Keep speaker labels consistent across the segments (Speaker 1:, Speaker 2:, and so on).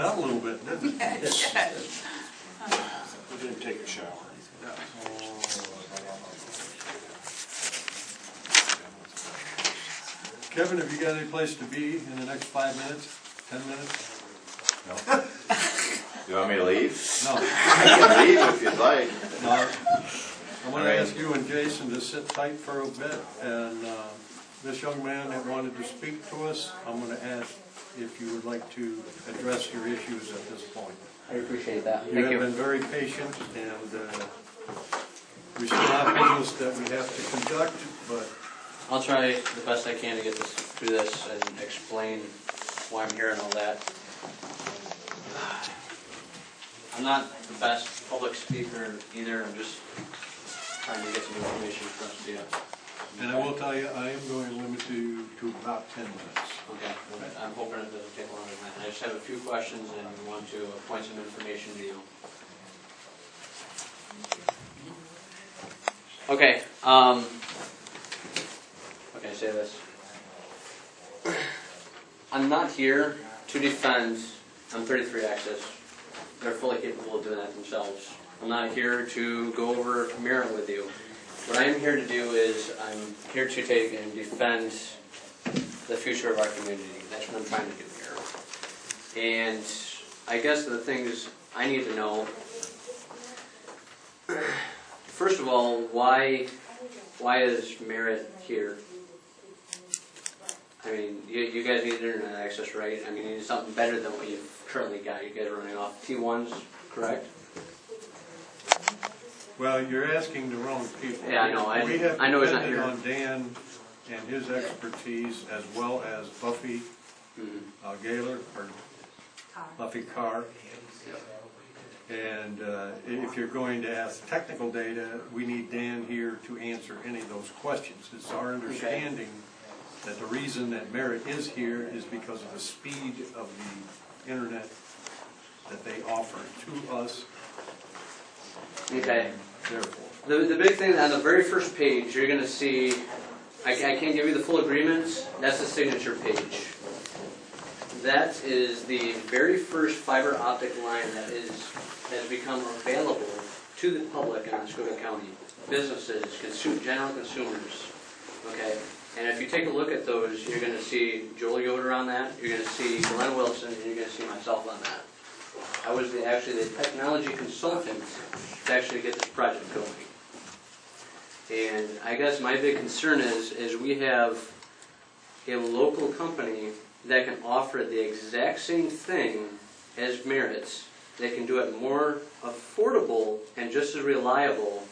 Speaker 1: Out a little bit, didn't it?
Speaker 2: Yes.
Speaker 1: We didn't take a shower. Kevin, have you got any place to be in the next 5 minutes, 10 minutes?
Speaker 3: No. You want me to leave?
Speaker 1: No.
Speaker 3: I can leave if you'd like.
Speaker 1: No. I'm going to ask you and Jason to sit tight for a bit, and this young man that wanted to speak to us, I'm going to ask if you would like to address your issues at this point.
Speaker 4: I appreciate that.
Speaker 1: You have been very patient, and we still have business that we have to conduct, but
Speaker 4: I'll try the best I can to get through this and explain why I'm here and all that. I'm not the best public speaker either. I'm just trying to get some information across to you.
Speaker 1: and I will tell you, I am going to limit you to about 10 minutes.
Speaker 4: Okay. I'm hoping it doesn't take longer than that. I just have a few questions and want to point some information to you. Okay. How can I say this? I'm not here to defend M33 Access. They're fully capable of doing that themselves. I'm not here to go over merit with you. What I am here to do is I'm here to take and defend the future of our community. That's what I'm trying to do here. And I guess the things I need to know, first of all, why is merit here? I mean, you guys need internet access, right? I mean, you need something better than what you've currently got. You guys are running off T1s, correct?
Speaker 1: Well, you're asking the wrong people.
Speaker 4: Yeah, I know. I know he's not here.
Speaker 1: We have depended on Dan and his expertise, as well as Buffy Gaylor, or Buffy Carr. And if you're going to ask technical data, we need Dan here to answer any of those questions. It's our understanding that the reason that merit is here is because of the speed of the internet that they offer to us.
Speaker 4: Okay.
Speaker 1: Therefore,
Speaker 4: The big thing on the very first page, you're going to see, I can't give you the full agreements, that's the signature page. That is the very first fiber optic line that has become available to the public in Oscoda County. Businesses, general consumers. Okay? And if you take a look at those, you're going to see Joel Yoder on that, you're going to see Glenn Wilson, and you're going to see myself on that. I was actually the technology consultant to actually get this project going. And I guess my big concern is we have a local company that can offer the exact same thing as Merit's. They can do it more affordable and just as reliable.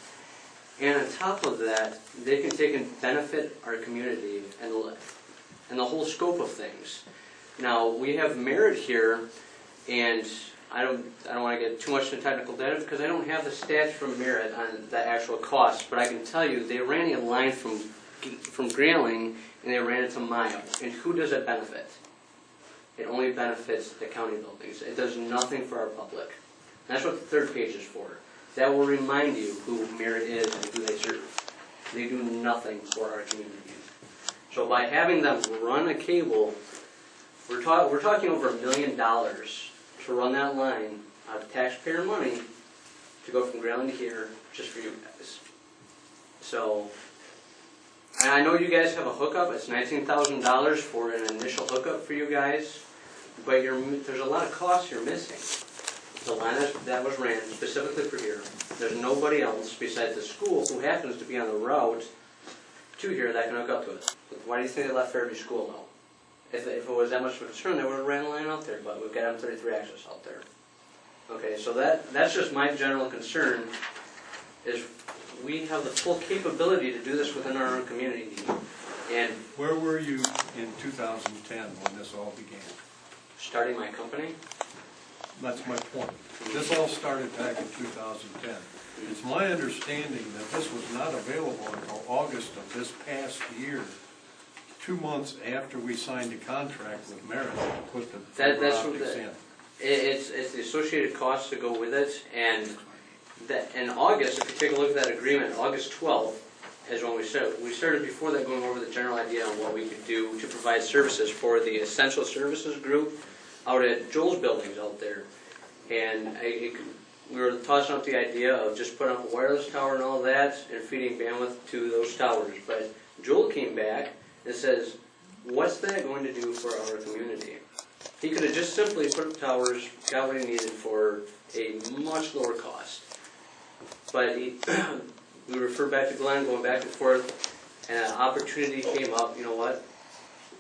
Speaker 4: And on top of that, they can take and benefit our community and the whole scope of things. Now, we have Merit here, and I don't want to get too much into technical data because I don't have the stats from Merit on the actual cost, but I can tell you they ran a line from Grayling and they ran it to Mayo. And who does it benefit? It only benefits the county buildings. It does nothing for our public. And that's what the third page is for. That will remind you who Merit is and who they serve. They do nothing for our community. So by having them run a cable, we're talking over $1 million to run that line out of taxpayer money to go from Grayling to here just for you guys. So, and I know you guys have a hookup. It's $19,000 for an initial hookup for you guys, but there's a lot of costs you're missing. The line that was ran specifically for here, there's nobody else besides the school who happens to be on the route to here that can hook up to it. Why do you think they left Fairview School though? If it was that much of a concern, they would have ran a line out there, but we've got M33 access out there. Okay, so that's just my general concern, is we have the full capability to do this within our own community. And
Speaker 1: where were you in 2010 when this all began?
Speaker 4: starting my company?
Speaker 1: That's my point. This all started back in 2010. It's my understanding that this was not available until August of this past year, 2 months after we signed a contract with Merit to put the fiber optics in.
Speaker 4: It's the associated costs to go with it, and that in August, if you take a look at that agreement, August 12th is when we started. We started before that going over the general idea on what we could do to provide services for the essential services group out at Joel's buildings out there. And we were tossing up the idea of just putting up a wireless tower and all that and feeding bandwidth to those towers. But Joel came back and says, what's that going to do for our community? He could have just simply put up towers, got what he needed for a much lower cost. But we referred back to Glenn, going back and forth, and an opportunity came up. You know what?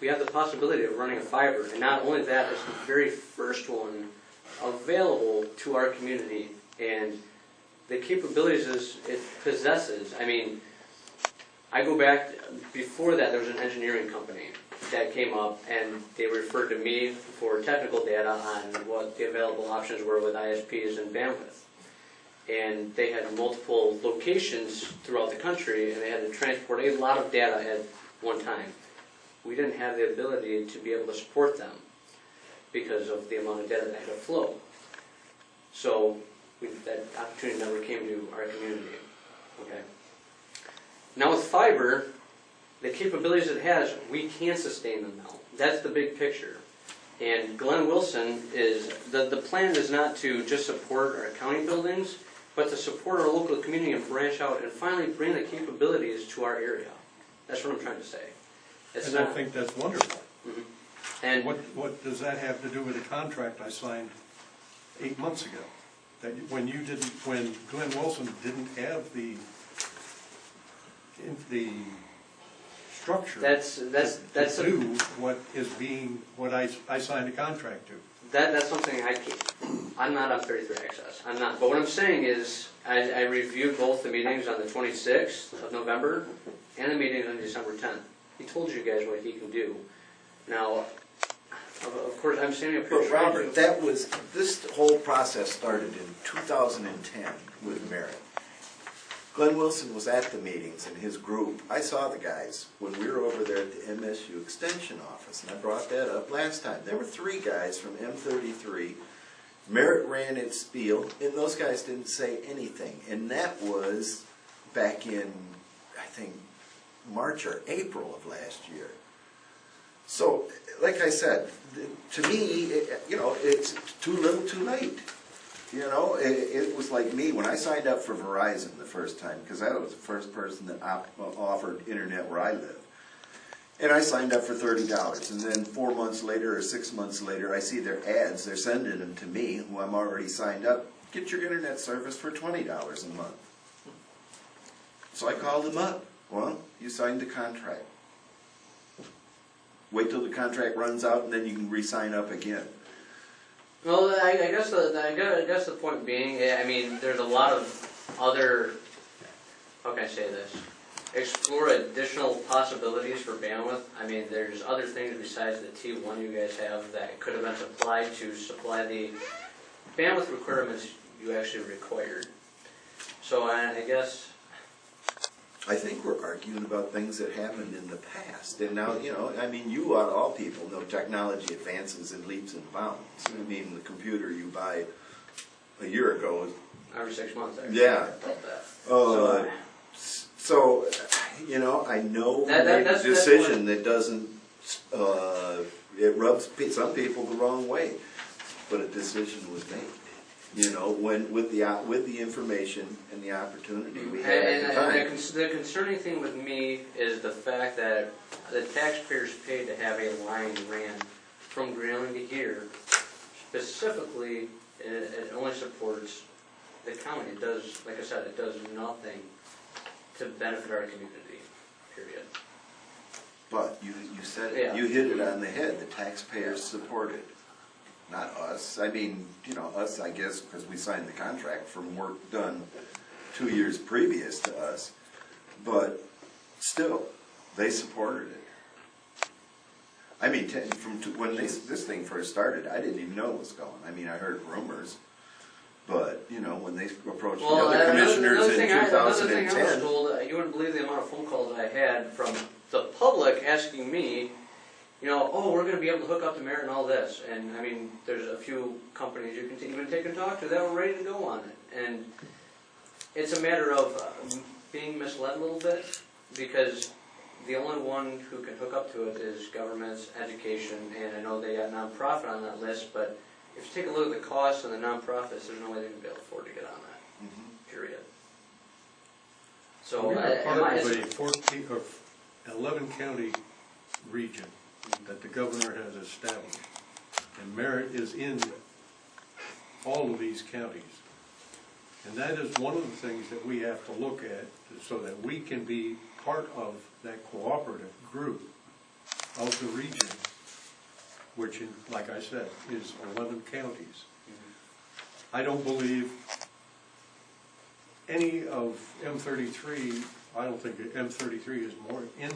Speaker 4: We have the possibility of running a fiber, and not only that, it's the very first one available to our community, and the capabilities it possesses. I mean, I go back, before that there was an engineering company that came up, and they referred to me for technical data on what the available options were with ISPs and bandwidth. And they had multiple locations throughout the country, and they had to transport a lot of data at one time. We didn't have the ability to be able to support them because of the amount of data that had to flow. So that opportunity never came to our community. Okay. Now with fiber, the capabilities it has, we can sustain them now. That's the big picture. And Glenn Wilson the plan is not to just support our county buildings, but to support our local community and branch out and finally bring the capabilities to our area. That's what I'm trying to say.
Speaker 1: And I think that's wonderful.
Speaker 4: Mm-hmm. And
Speaker 1: what does that have to do with the contract I signed 8 months ago? That when Glenn Wilson didn't have the structure to do what I signed a contract to.
Speaker 4: That's something I'm not on 33 Access. I'm not. But what I'm saying is, I reviewed both the meetings on the 26th of November and the meetings on December 10th. He told you guys what he can do. Now, of course, I'm standing up here.
Speaker 2: But Robert, this whole process started in 2010 with Merritt. Glenn Wilson was at the meetings in his group. I saw the guys when we were over there at the MSU Extension office, and I brought that up last time. There were 3 guys from M33. Merritt ran its spiel, and those guys didn't say anything. And that was back in, I think, March or April of last year. So, like I said, to me, it's too little too late. It was like me, when I signed up for Verizon the first time, because I was the first person that offered internet where I live. And I signed up for $30, and then 4 months later or 6 months later, I see their ads, they're sending them to me, who I'm already signed up. Get your internet service for $20 a month. So I called them up. Well, you signed the contract. Wait till the contract runs out, and then you can re-sign up again.
Speaker 4: Well, I guess the point being, I mean, there's a lot of other, how can I say this, explore additional possibilities for bandwidth. I mean, there's other things besides the T1 you guys have that could have been supplied to supply the bandwidth requirements you actually required. So I guess...
Speaker 2: I think we're arguing about things that happened in the past. And now, I mean, you out of all people know technology advances in leaps and bounds. I mean, the computer you buy a year ago is...
Speaker 4: Every 6 months, actually.
Speaker 2: Yeah. So, I know
Speaker 4: that's
Speaker 2: a decision that doesn't, it rubs some people the wrong way, but a decision was made. With the information and the opportunity we had at the time.
Speaker 4: And the concerning thing with me is the fact that the taxpayers paid to have a line ran from Grayling to here. Specifically, it only supports the county. It does, like I said, it does nothing to benefit our community, period.
Speaker 2: But you said it.
Speaker 4: Yeah.
Speaker 2: You hit it on the head. The taxpayers supported. Not us. I mean, us, I guess, because we signed the contract from work done 2 years previous to us. But still, they supported it. I mean, when this thing first started, I didn't even know it was going. I mean, I heard rumors. But, when they approached the other commissioners in 2010...
Speaker 4: Another thing I was told, you wouldn't believe the amount of phone calls I had from the public asking me, oh, we're going to be able to hook up to Merritt and all this. And, I mean, there's a few companies you can even take and talk to that were ready to go on it. And it's a matter of being misled a little bit, because the only one who can hook up to it is governments, education, and I know they got nonprofit on that list, but if you take a look at the costs and the nonprofits, there's no way they're gonna be able to afford to get on that, period. So,
Speaker 1: We are part
Speaker 4: I-
Speaker 1: of a 14, or 11 county region that the governor has established. And Merritt is in all of these counties. And that is one of the things that we have to look at so that we can be part of that cooperative group of the region, which, like I said, is 11 counties. I don't believe any of M33, I don't think that M33 is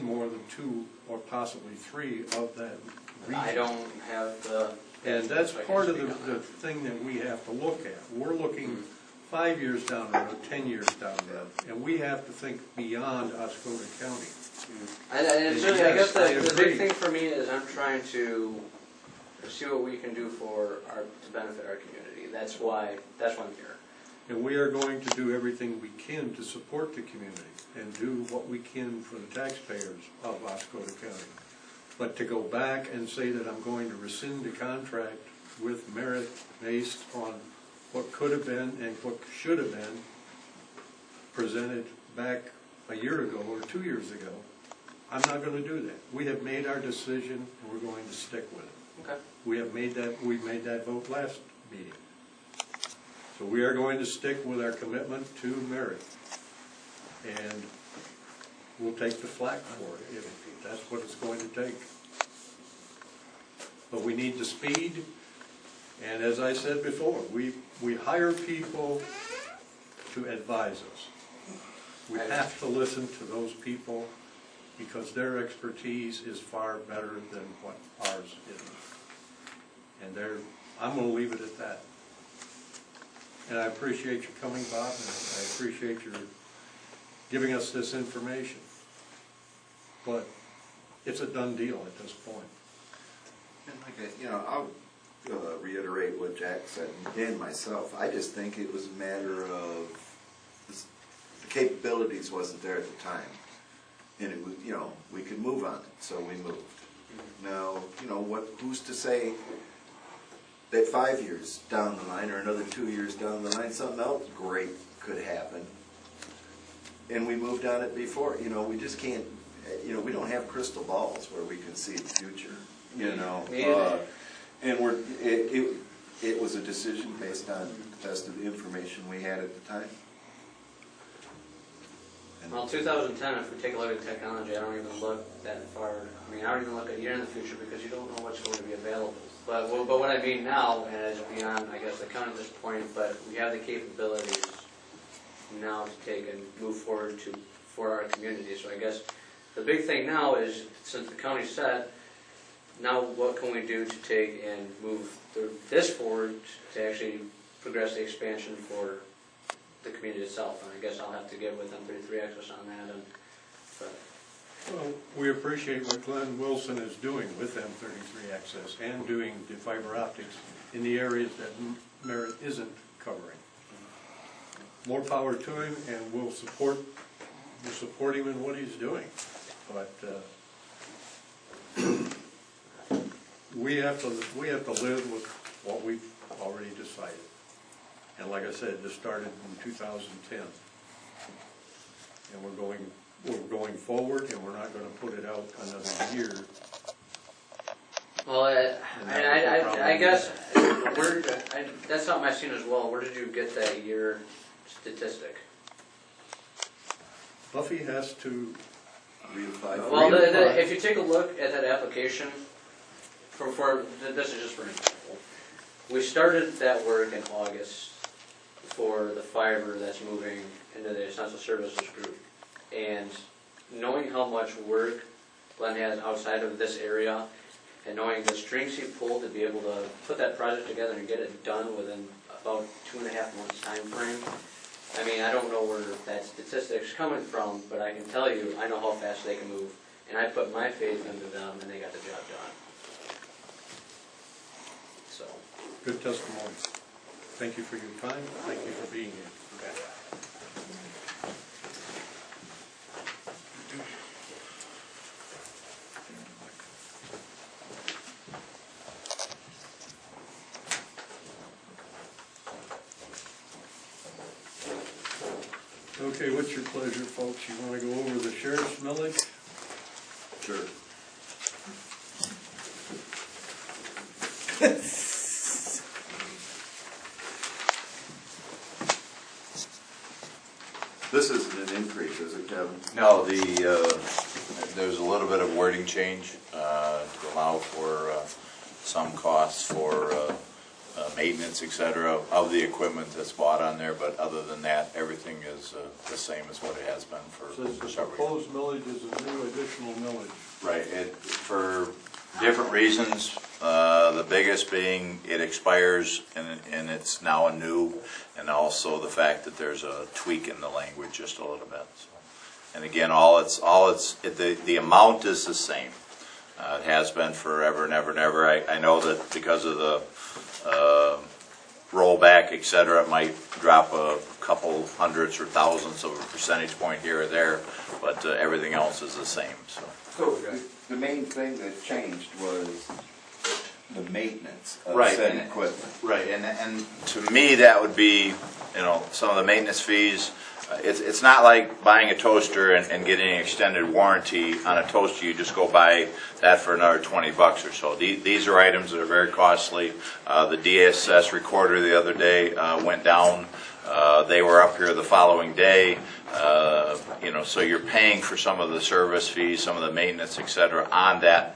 Speaker 1: more than 2 or possibly 3 of that region.
Speaker 4: I don't have the.
Speaker 1: And that's
Speaker 4: I can
Speaker 1: part of
Speaker 4: speak on
Speaker 1: the
Speaker 4: that.
Speaker 1: thing that we have to look at. We're looking 5 years down the road, 10 years down the road, and we have to think beyond Oscoda County.
Speaker 4: I guess
Speaker 1: Yes, I
Speaker 4: the
Speaker 1: agree.
Speaker 4: big thing for me is I'm trying to see what we can do to benefit our community. That's why I'm here.
Speaker 1: And we are going to do everything we can to support the community and do what we can for the taxpayers of Oscoda County. But to go back and say that I'm going to rescind the contract with Merritt based on what could have been and what should have been presented back a year ago or 2 years ago, I'm not going to do that. We have made our decision and we're going to stick with it.
Speaker 4: Okay.
Speaker 1: We made that vote last meeting. So we are going to stick with our commitment to Merritt. And we'll take the flak for it if that's what it's going to take. But we need the speed, and as I said before, we hire people to advise us. We have to listen to those people because their expertise is far better than what ours is. And I'm going to leave it at that. And I appreciate you coming, Bob, and I appreciate your giving us this information. But it's a done deal at this point.
Speaker 2: And I'll reiterate what Jack said, and myself. I just think it was a matter of the capabilities wasn't there at the time. And it was, we could move on it, so we moved. Now, who's to say that 5 years down the line or another 2 years down the line, something else great could happen. And we moved on it before. We just can't, we don't have crystal balls where we can see the future, and it was a decision based on the best of the information we had at the time.
Speaker 4: Well, 2010, if we take a look at technology, I don't even look that far. I mean, I don't even look a year in the future because you don't know what's going to be available. But what I mean now, and it's beyond, I guess, the county at this point, but we have the capabilities now to take and move forward for our community. So I guess the big thing now is, since the county said, now what can we do to take and move this forward to actually progress the expansion for the community itself? And I guess I'll have to get with M33 Access on that.
Speaker 1: Well, we appreciate what Glenn Wilson is doing with M33 Access and doing the fiber optics in the areas that Merritt isn't covering. More power to him, and we'll support him in what he's doing. But we have to live with what we've already decided. And like I said, this started in 2010, and we're going forward, and we're not going to put it out another year.
Speaker 4: Well, I guess that's something I've seen as well. Where did you get that year statistic?
Speaker 1: Buffy has to
Speaker 2: Reapply.
Speaker 4: Well, if you take a look at that application, this is just for example, we started that work in August for the fiber that's moving into the essential services group, and knowing how much work Glenn has outside of this area, and knowing the strings he pulled to be able to put that project together and get it done within about 2.5 months time frame. I mean, I don't know where that statistic's coming from, but I can tell you, I know how fast they can move, and I put my faith into them, and they got the job done. So.
Speaker 1: good testimony. Thank you for your time. Thank you for being here.
Speaker 4: Okay.
Speaker 1: Okay, what's your pleasure, folks? You wanna go over the sheriff's millage?
Speaker 2: Sure. This isn't an increase, is it, Kevin?
Speaker 3: No, there's a little bit of wording change to allow for some costs for maintenance, et cetera, of the equipment that's bought on there, but other than that, everything is the same as what it has been for
Speaker 1: Says the
Speaker 3: several years.
Speaker 1: proposed millage is a new additional millage.
Speaker 3: Right, for different reasons, the biggest being it expires and it's now a new, and also the fact that there's a tweak in the language just a little bit. So. And again, the amount is the same. It has been forever and ever and ever. I know that because of the rollback, et cetera, it might drop a couple hundredths or thousandths of a percentage point here or there, but everything else is the same. So
Speaker 2: The main thing that changed was the maintenance of
Speaker 3: Right,
Speaker 2: said
Speaker 3: and-
Speaker 2: equipment.
Speaker 3: right, and to me that would be, some of the maintenance fees. It's not like buying a toaster and getting an extended warranty on a toaster. You just go buy that for another $20 or so. These are items that are very costly. The DSS recorder the other day went down. They were up here the following day. So you're paying for some of the service fees, some of the maintenance, et cetera, on that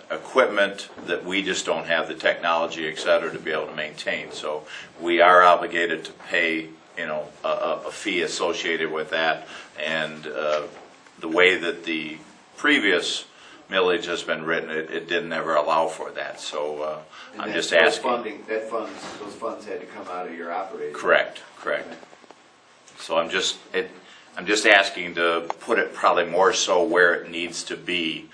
Speaker 3: equipment that we just don't have the technology, et cetera, to be able to maintain. So we are obligated to pay a fee associated with that, and the way that the previous millage has been written, it didn't ever allow for that. So I'm just asking.
Speaker 2: Those funds had to come out of your operating.
Speaker 3: Correct. So I'm just asking to put it probably more so where it needs to be.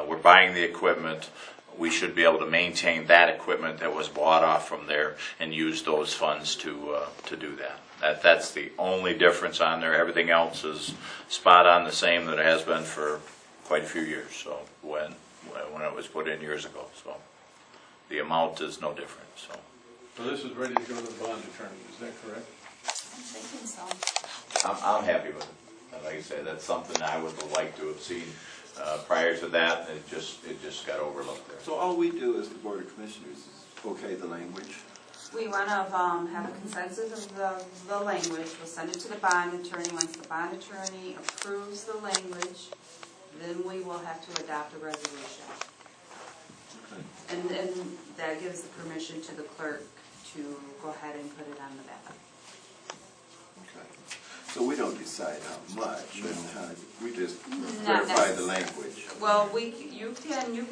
Speaker 3: We're buying the equipment. We should be able to maintain that equipment that was bought off from there and use those funds to do that. That's the only difference on there. Everything else is spot on the same that it has been for quite a few years. So when it was put in years ago, so the amount is no different. So
Speaker 1: this is ready to go to the bond attorney, is that correct?
Speaker 5: I'm thinking so.
Speaker 3: I'm happy with it. Like I said, that's something I would like to have seen prior to that. It just got overlooked there.
Speaker 2: So all we do as the Board of Commissioners is okay the language.
Speaker 5: We want to have a consensus of the language. We'll send it to the bond attorney. Once the bond attorney approves the language, then we will have to adopt a resolution.
Speaker 2: Okay.
Speaker 5: And that gives the permission to the clerk to go ahead and put it on the ballot.
Speaker 2: Okay. So we don't decide how much, and we just
Speaker 5: Not
Speaker 2: clarify the
Speaker 5: necessarily.
Speaker 2: language.
Speaker 5: Well, you can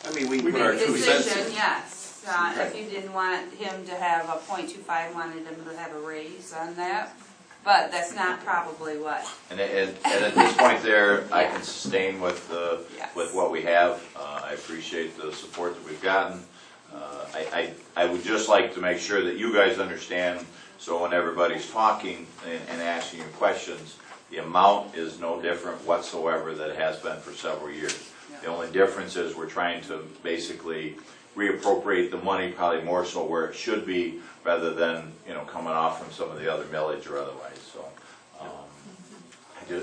Speaker 2: I mean, we
Speaker 5: make
Speaker 2: put our
Speaker 5: a
Speaker 2: 2 cents
Speaker 5: decision,
Speaker 2: in.
Speaker 5: yes. If you didn't want him to have a .25, wanted him to have a raise on that, but that's not probably what.
Speaker 3: And at this point there, I can sustain with
Speaker 5: Yes.
Speaker 3: with what we have. I appreciate the support that we've gotten. I would just like to make sure that you guys understand, so when everybody's talking and asking you questions, the amount is no different whatsoever than it has been for several years. The only difference is we're trying to basically reappropriate the money probably more so where it should be, rather than coming off from some of the other millage or otherwise. So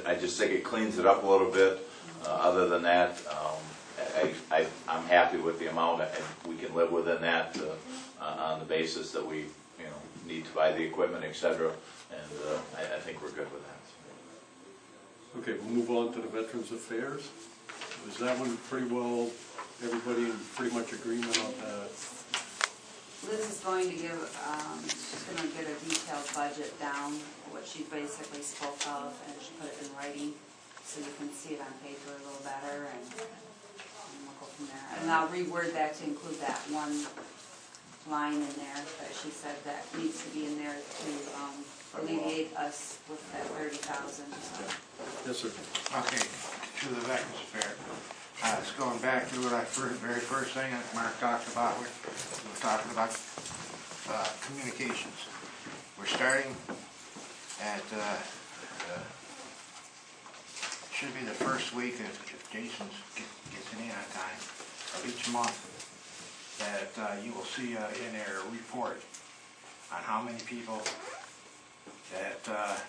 Speaker 3: I just think it cleans it up a little bit. Other than that, I'm happy with the amount, and we can live within that on the basis that we need to buy the equipment, etc. And I think we're good with that.
Speaker 1: Okay, we'll move on to the Veterans Affairs. Is that one pretty well, everybody in pretty much agreement on that?
Speaker 5: Liz is going to give, she's going to get a detailed budget down, what she basically spoke of, and she put it in writing, so you can see it on paper a little better, and we'll go from there. And I'll reword that to include that one line in there that she said that needs to be in there to alleviate us with that 30,000.
Speaker 1: Yes, sir.
Speaker 6: Okay, to the Veterans Fair. It's going back to what very first thing that Mark talked about. We're talking about communications. We're starting at, should be the first week if Jason gets it in on time, of each month, that you will see in their report on how many people that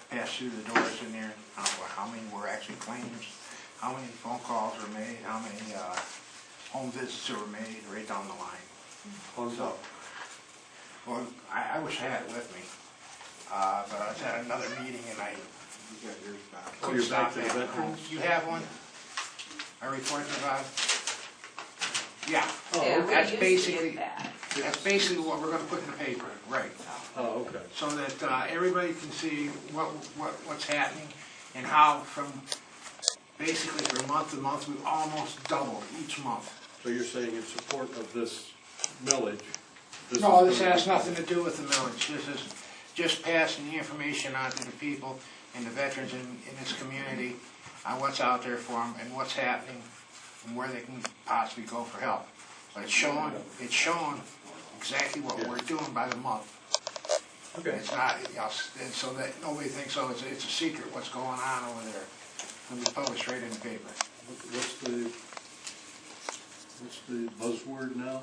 Speaker 6: passed through the doors in there, how many were actually claims, how many phone calls were made, how many home visits were made, right down the line. So, well, I wish I had it with me, but I was at another meeting and I
Speaker 1: Oh, you're back to the veterans?
Speaker 6: You have one? A report about? Yeah.
Speaker 1: Oh,
Speaker 5: Yeah,
Speaker 1: okay.
Speaker 6: That's
Speaker 5: we used to
Speaker 6: basically,
Speaker 5: get that.
Speaker 6: that's basically what we're gonna put in the paper, right?
Speaker 1: Oh, okay.
Speaker 6: So that everybody can see what's happening and how from, basically from month to month, we've almost doubled each month.
Speaker 1: So you're saying in support of this millage?
Speaker 6: No,
Speaker 1: is
Speaker 6: this
Speaker 1: gonna
Speaker 6: has
Speaker 1: be-
Speaker 6: nothing to do with the millage. This is just passing the information on to the people and the veterans in this community on what's out there for them and what's happening and where they can possibly go for help. But it's showing exactly what we're doing by the month.
Speaker 1: Okay.
Speaker 6: It's not, you know, and so that nobody thinks, oh, it's a secret what's going on over there. It'll be published right in the paper.
Speaker 1: What's the buzzword now?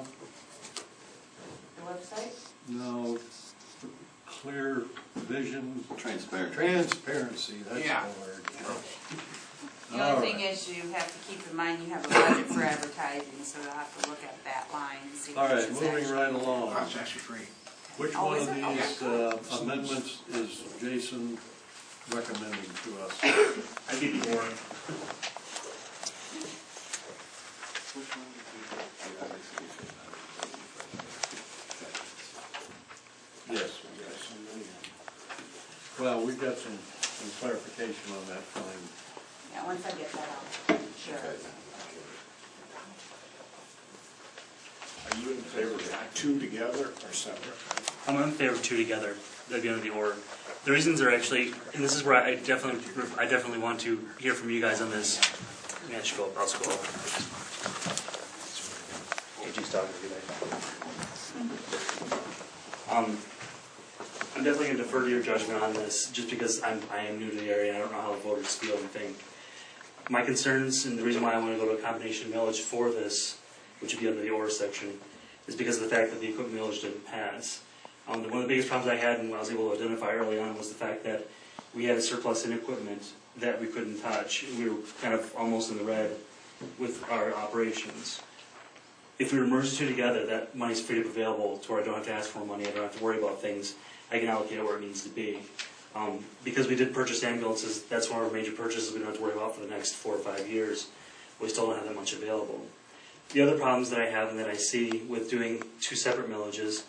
Speaker 5: The website?
Speaker 1: No, clear vision.
Speaker 2: Transparent.
Speaker 1: Transparency, that's
Speaker 6: Yeah.
Speaker 1: the word.
Speaker 5: The
Speaker 1: All
Speaker 5: only thing
Speaker 1: right.
Speaker 5: is you have to keep in mind you have a budget for advertising, so you'll have to look at that line and see
Speaker 1: All
Speaker 5: what
Speaker 1: right,
Speaker 5: it's
Speaker 1: moving
Speaker 5: actually.
Speaker 1: right along.
Speaker 6: Oh, it's actually free.
Speaker 1: Which
Speaker 5: Oh,
Speaker 1: one
Speaker 5: is
Speaker 1: of
Speaker 5: it?
Speaker 1: these amendments is Jason recommending to us?
Speaker 7: I did the warrant.
Speaker 1: Yes. Well, we've got some clarification on that claim.
Speaker 5: Yeah, once I get that out, sure.
Speaker 7: Are you in favor of that two together or separate?
Speaker 8: I'm in favor of two together, at the end of the order. The reasons are actually, and this is where I definitely want to hear from you guys on this. Yeah, I should go up, I'll scroll up. AG's talking to you guys. I'm definitely going to defer to your judgment on this, just because I am new to the area, I don't know how the voters feel and think. My concerns, and the reason why I want to go to a combination millage for this, which would be under the OR section, is because of the fact that the equipment millage didn't pass. One of the biggest problems I had and I was able to identify early on was the fact that we had a surplus in equipment that we couldn't touch. We were kind of almost in the red with our operations. If we were merged the two together, that money's freed up available to where I don't have to ask for more money, I don't have to worry about things. I can allocate it where it needs to be. Because we did purchase ambulances, that's one of our major purchases we don't have to worry about for the next 4 or 5 years. We still don't have that much available. The other problems that I have and that I see with doing two separate millages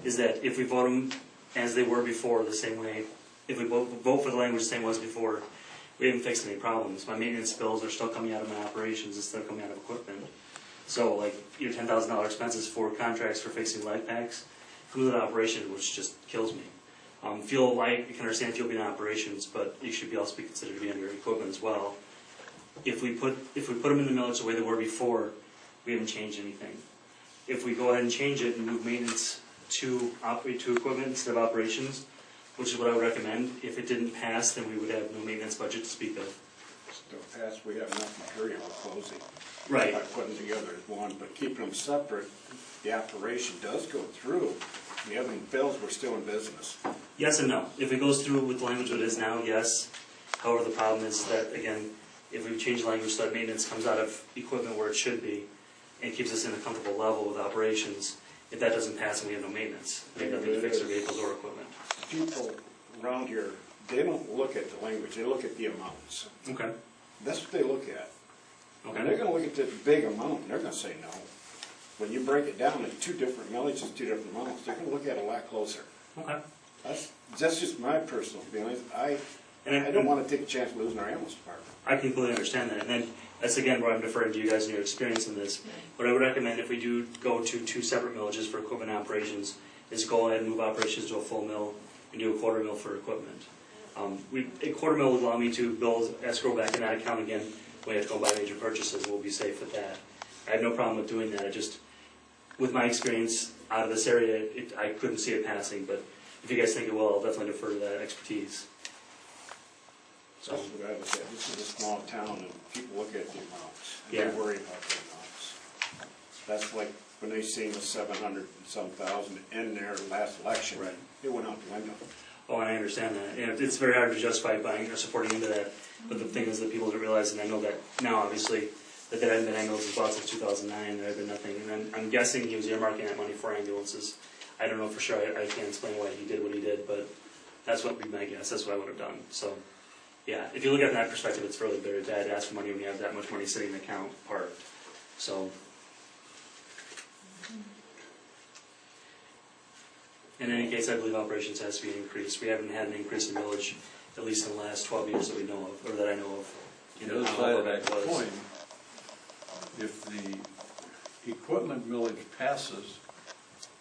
Speaker 8: is that if we vote them as they were before, the same way, if we vote for the language the same way as before, we haven't fixed any problems. My maintenance bills are still coming out of my operations instead of coming out of equipment. So like your $10,000 expenses for contracts for fixing light packs comes out of operation, which just kills me. Fuel light, you can understand fuel being in operations, but it should be also be considered to be under equipment as well. If we put them in the millage the way they were before, we haven't changed anything. If we go ahead and change it and move maintenance to equipment instead of operations, which is what I would recommend, if it didn't pass, then we would have no maintenance budget to speak of.
Speaker 7: Still pass, we have enough material for closing.
Speaker 8: Right.
Speaker 7: By putting them together as one, but keeping them separate, the operation does go through. The other bills, we're still in business.
Speaker 8: Yes and no. If it goes through with the language that it is now, yes. However, the problem is that, again, if we change the language so that maintenance comes out of equipment where it should be, and keeps us in a comfortable level with operations, if that doesn't pass, then we have no maintenance. We have nothing to fix our vehicles or equipment.
Speaker 7: People around here, they don't look at the language, they look at the amounts.
Speaker 8: Okay.
Speaker 7: That's what they look at.
Speaker 8: Okay.
Speaker 7: And they're gonna look at the big amount, and they're gonna say no. When you break it down into two different millages, two different amounts, they're gonna look at it a lot closer.
Speaker 8: Okay.
Speaker 7: That's just my personal feelings. I don't wanna take a chance of losing our ambulance department.
Speaker 8: I completely understand that. And then that's again where I'm deferring to you guys and your experience in this. What I would recommend if we do go to two separate millages for equipment operations is go ahead and move operations to a full mill and do a quarter mill for equipment. A quarter mill would allow me to build escrow back in that account again when we have to go buy major purchases. We'll be safe with that. I have no problem with doing that. I just, with my experience out of this area, I couldn't see it passing. But if you guys think it will, I'll definitely defer to that expertise. So,
Speaker 7: That's what I was saying. This is a small town, and people look at the amounts. And
Speaker 8: Yeah.
Speaker 7: they worry about the amounts. That's like when they seen the 700 and some thousand in there last election.
Speaker 8: Right.
Speaker 7: It went out the window.
Speaker 8: Oh, and I understand that, and it's very hard to justify buying or supporting into that, but the thing is that people don't realize, and I know that now, obviously, that there hadn't been ambulances bought since 2009, there had been nothing, and I'm guessing he was earmarking that money for ambulances. I don't know for sure, I can't explain why he did what he did, but that's what would be my guess, that's what I would have done, so. Yeah, if you look at it from that perspective, it's really better to ask for money when you have that much money sitting in the account parked, so. In any case, I believe operations has to be increased. We haven't had an increase in millage, at least in the last 12 years that we know of, or that I know of.
Speaker 1: The other side of that coin, if the equipment millage passes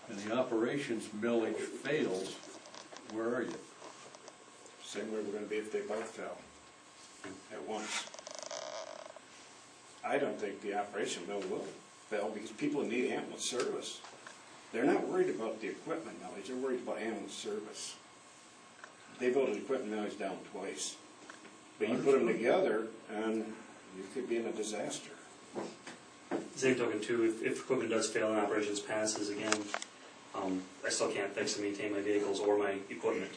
Speaker 1: and the operations millage fails, where are you?
Speaker 7: Same way we're gonna be if they both fell at once. I don't think the operation mill will fail because people need ambulance service. They're not worried about the equipment millage, they're worried about ambulance service. They voted equipment millage down twice. But you put them together and you could be in a disaster.
Speaker 8: Same token too, if equipment does fail and operations passes again, I still can't fix and maintain my vehicles or my equipment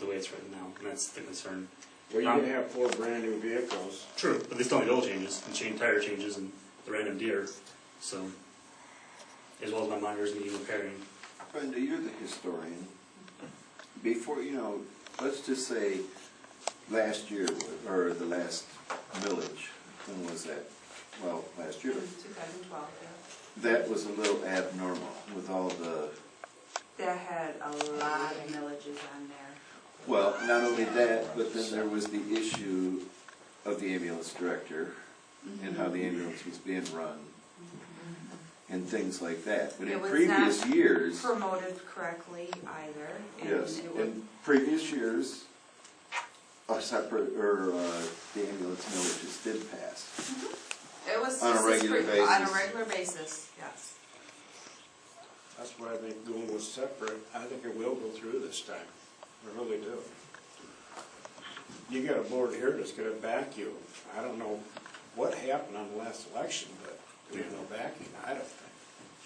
Speaker 8: the way it's written now, and that's the concern.
Speaker 7: Well, you're gonna have 4 brand new vehicles.
Speaker 8: True, but they still need oil changes and tire changes and the random deer, so, as well as my monitors needing repairing.
Speaker 2: Brenda, you're the historian. Before, let's just say last year, or the last millage, when was that? Well, last year.
Speaker 5: 2012, yeah.
Speaker 2: That was a little abnormal with all the,
Speaker 5: That had a lot of millages on there.
Speaker 2: well, not only that, but then there was the issue of the ambulance director and how the ambulance was being run and things like that. But in previous years,
Speaker 5: Promoted correctly either. And
Speaker 2: yes,
Speaker 5: it would-
Speaker 2: in previous years, a separate, or the ambulance millages did pass.
Speaker 5: It was
Speaker 2: On a
Speaker 5: just
Speaker 2: regular
Speaker 5: On a
Speaker 2: basis.
Speaker 5: regular basis, yes.
Speaker 7: That's why I think going with separate, I think it will go through this time. I really do. You got a board here that's gonna back you. I don't know what happened on the last election, but there's no backing, I don't think.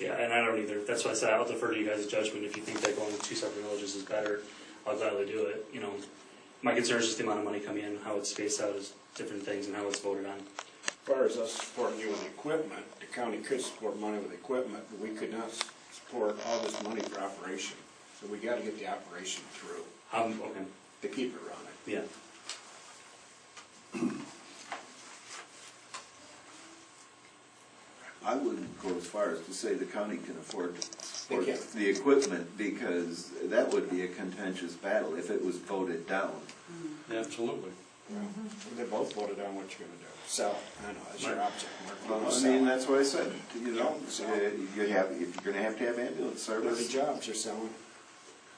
Speaker 8: Yeah, and I don't either. That's why I said I'll defer to you guys' judgment. If you think that going with 2 separate villages is better, I'll gladly do it. My concern is just the amount of money coming in, how it's spaced out as different things, and how it's voted on.
Speaker 7: As far as us supporting you with equipment, the county could support money with equipment, but we could not support all this money for operation. So we gotta get the operation through
Speaker 8: Okay,
Speaker 7: to keep it running.
Speaker 8: yeah.
Speaker 2: I wouldn't go as far as to say the county can afford to support
Speaker 7: They can't.
Speaker 2: the equipment, because that would be a contentious battle if it was voted down.
Speaker 1: Absolutely.
Speaker 7: They both voted on what you're gonna do. Sell, I know, that's your object.
Speaker 2: Well, I mean, that's what I said, if you're gonna have ambulance
Speaker 7: Thirty
Speaker 2: service.
Speaker 7: jobs you're selling.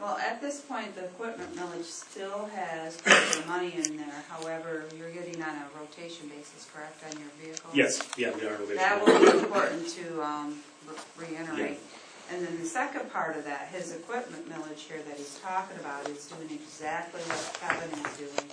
Speaker 5: Well, at this point, the equipment millage still has quite a bit of money in there. However, you're getting on a rotation basis, correct, on your vehicles?
Speaker 8: Yes, yeah, we are.
Speaker 5: That will be important to reiterate. And then the second part of that, his equipment millage here that he's talking about is doing exactly what Kevin is doing,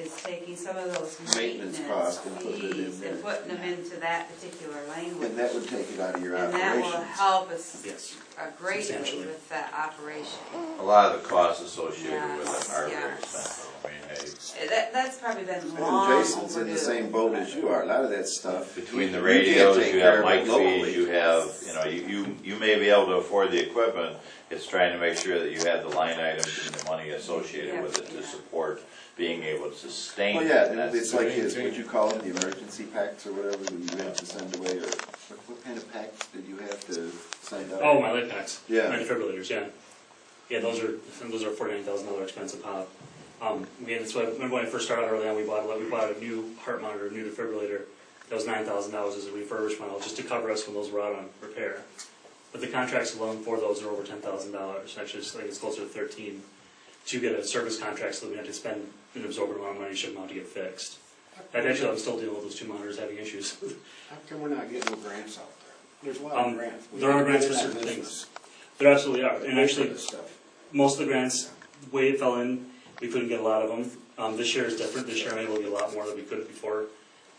Speaker 5: is taking some of those
Speaker 2: Maintenance
Speaker 5: maintenance
Speaker 2: costs and putting it in
Speaker 5: fees
Speaker 2: there.
Speaker 5: and putting them into that particular language.
Speaker 2: And that would take it out of your
Speaker 5: And that will
Speaker 2: operations.
Speaker 5: help us
Speaker 8: Yes.
Speaker 5: greatly
Speaker 8: Substantially.
Speaker 5: with that operation.
Speaker 3: A lot of the costs associated with
Speaker 5: Yes,
Speaker 3: it are very
Speaker 5: yes.
Speaker 3: expensive. I mean, hey,
Speaker 5: That's probably been
Speaker 2: And
Speaker 5: long
Speaker 2: Jason's in the
Speaker 5: overdue.
Speaker 2: same boat as you are, a lot of that stuff.
Speaker 3: between the
Speaker 2: can't
Speaker 3: radios,
Speaker 2: take
Speaker 3: you
Speaker 2: care
Speaker 3: have
Speaker 2: of
Speaker 3: mic
Speaker 2: it locally.
Speaker 3: fees, you have, you may be able to afford the equipment. It's trying to make sure that you have the line items and the money associated with it to support being able to sustain
Speaker 2: Well,
Speaker 3: it.
Speaker 2: yeah,
Speaker 3: That's-
Speaker 2: it's like his, what you call them, the emergency packs or whatever, that you have to send away, or what kind of packs did you have to send out?
Speaker 8: Oh, my light packs.
Speaker 2: Yeah.
Speaker 8: My defibrillators, yeah. Yeah, those are $49,000 expensive pop. Again, that's why, remember when I first started out early on, we bought a new heart monitor, a new defibrillator. That was $9,000 as a refurbished model, just to cover us when those were out on repair. But the contracts alone for those are over $10,000. Actually, it's closer to 13 to get a service contract, so that we have to spend an absorbent amount of money to ship them out to get fixed. And actually, I'm still dealing with those 2 monitors having issues.
Speaker 7: How come we're not getting no grants out there? There's a lot of grants. We
Speaker 8: There are
Speaker 7: gotta
Speaker 8: grants
Speaker 7: get
Speaker 8: for
Speaker 7: in that
Speaker 8: certain
Speaker 7: business.
Speaker 8: things. There absolutely are. And
Speaker 7: Pay for
Speaker 8: actually,
Speaker 7: this stuff.
Speaker 8: most of the grants, the way it fell in, we couldn't get a lot of them. This year is different. This year I'm able to get a lot more than we could before.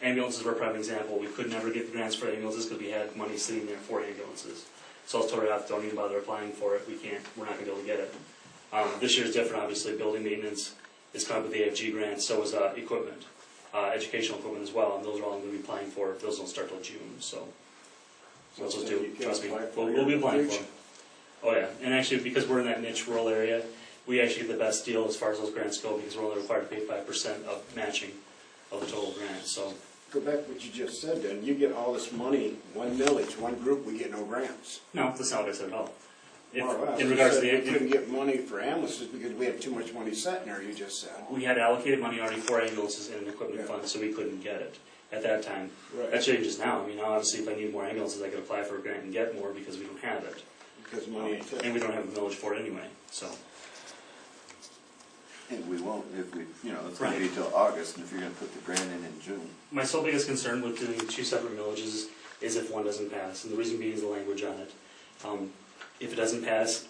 Speaker 8: Ambulances were a prime example. We could never get the grants for ambulances because we had money sitting there for ambulances. So I was told, don't even bother applying for it. We're not going to be able to get it. This year's different, obviously, building maintenance is coming with the AFG grant, so is equipment, educational equipment as well, and those are all I'm going to be applying for. Those don't start till June, so let's just do,
Speaker 7: you can
Speaker 8: trust me,
Speaker 7: apply for
Speaker 8: we'll be
Speaker 7: your
Speaker 8: applying for
Speaker 7: bridge.
Speaker 8: them. Oh yeah, and actually, because we're in that niche rural area, we actually get the best deal as far as those grants go, because we're only required to pay 5% of matching of the total grant, so.
Speaker 7: Go back to what you just said then, you get all this money, one millage, one group, we get no grants.
Speaker 8: No, that's not what I said at all. If-
Speaker 7: More or less.
Speaker 8: in
Speaker 7: You
Speaker 8: regards to
Speaker 7: said we
Speaker 8: the,
Speaker 7: couldn't get money for ambulances because we have too much money sitting there, you just said.
Speaker 8: we had allocated money already for ambulances in an equipment
Speaker 7: Yeah.
Speaker 8: fund, so we couldn't get it at that time.
Speaker 7: Right.
Speaker 8: That changes now. I mean, obviously, if I need more ambulances, I could apply for a grant and get more because we don't have it.
Speaker 7: Because money ain't there.
Speaker 8: And we don't have a millage for it anyway, so.
Speaker 9: And we won't, if we, you know, it's gonna be
Speaker 8: Right.
Speaker 9: till August, and if you're gonna put the grant in June.
Speaker 8: My sole biggest concern with doing two separate millages is if one doesn't pass, and the reason being is the language on it. If it doesn't pass,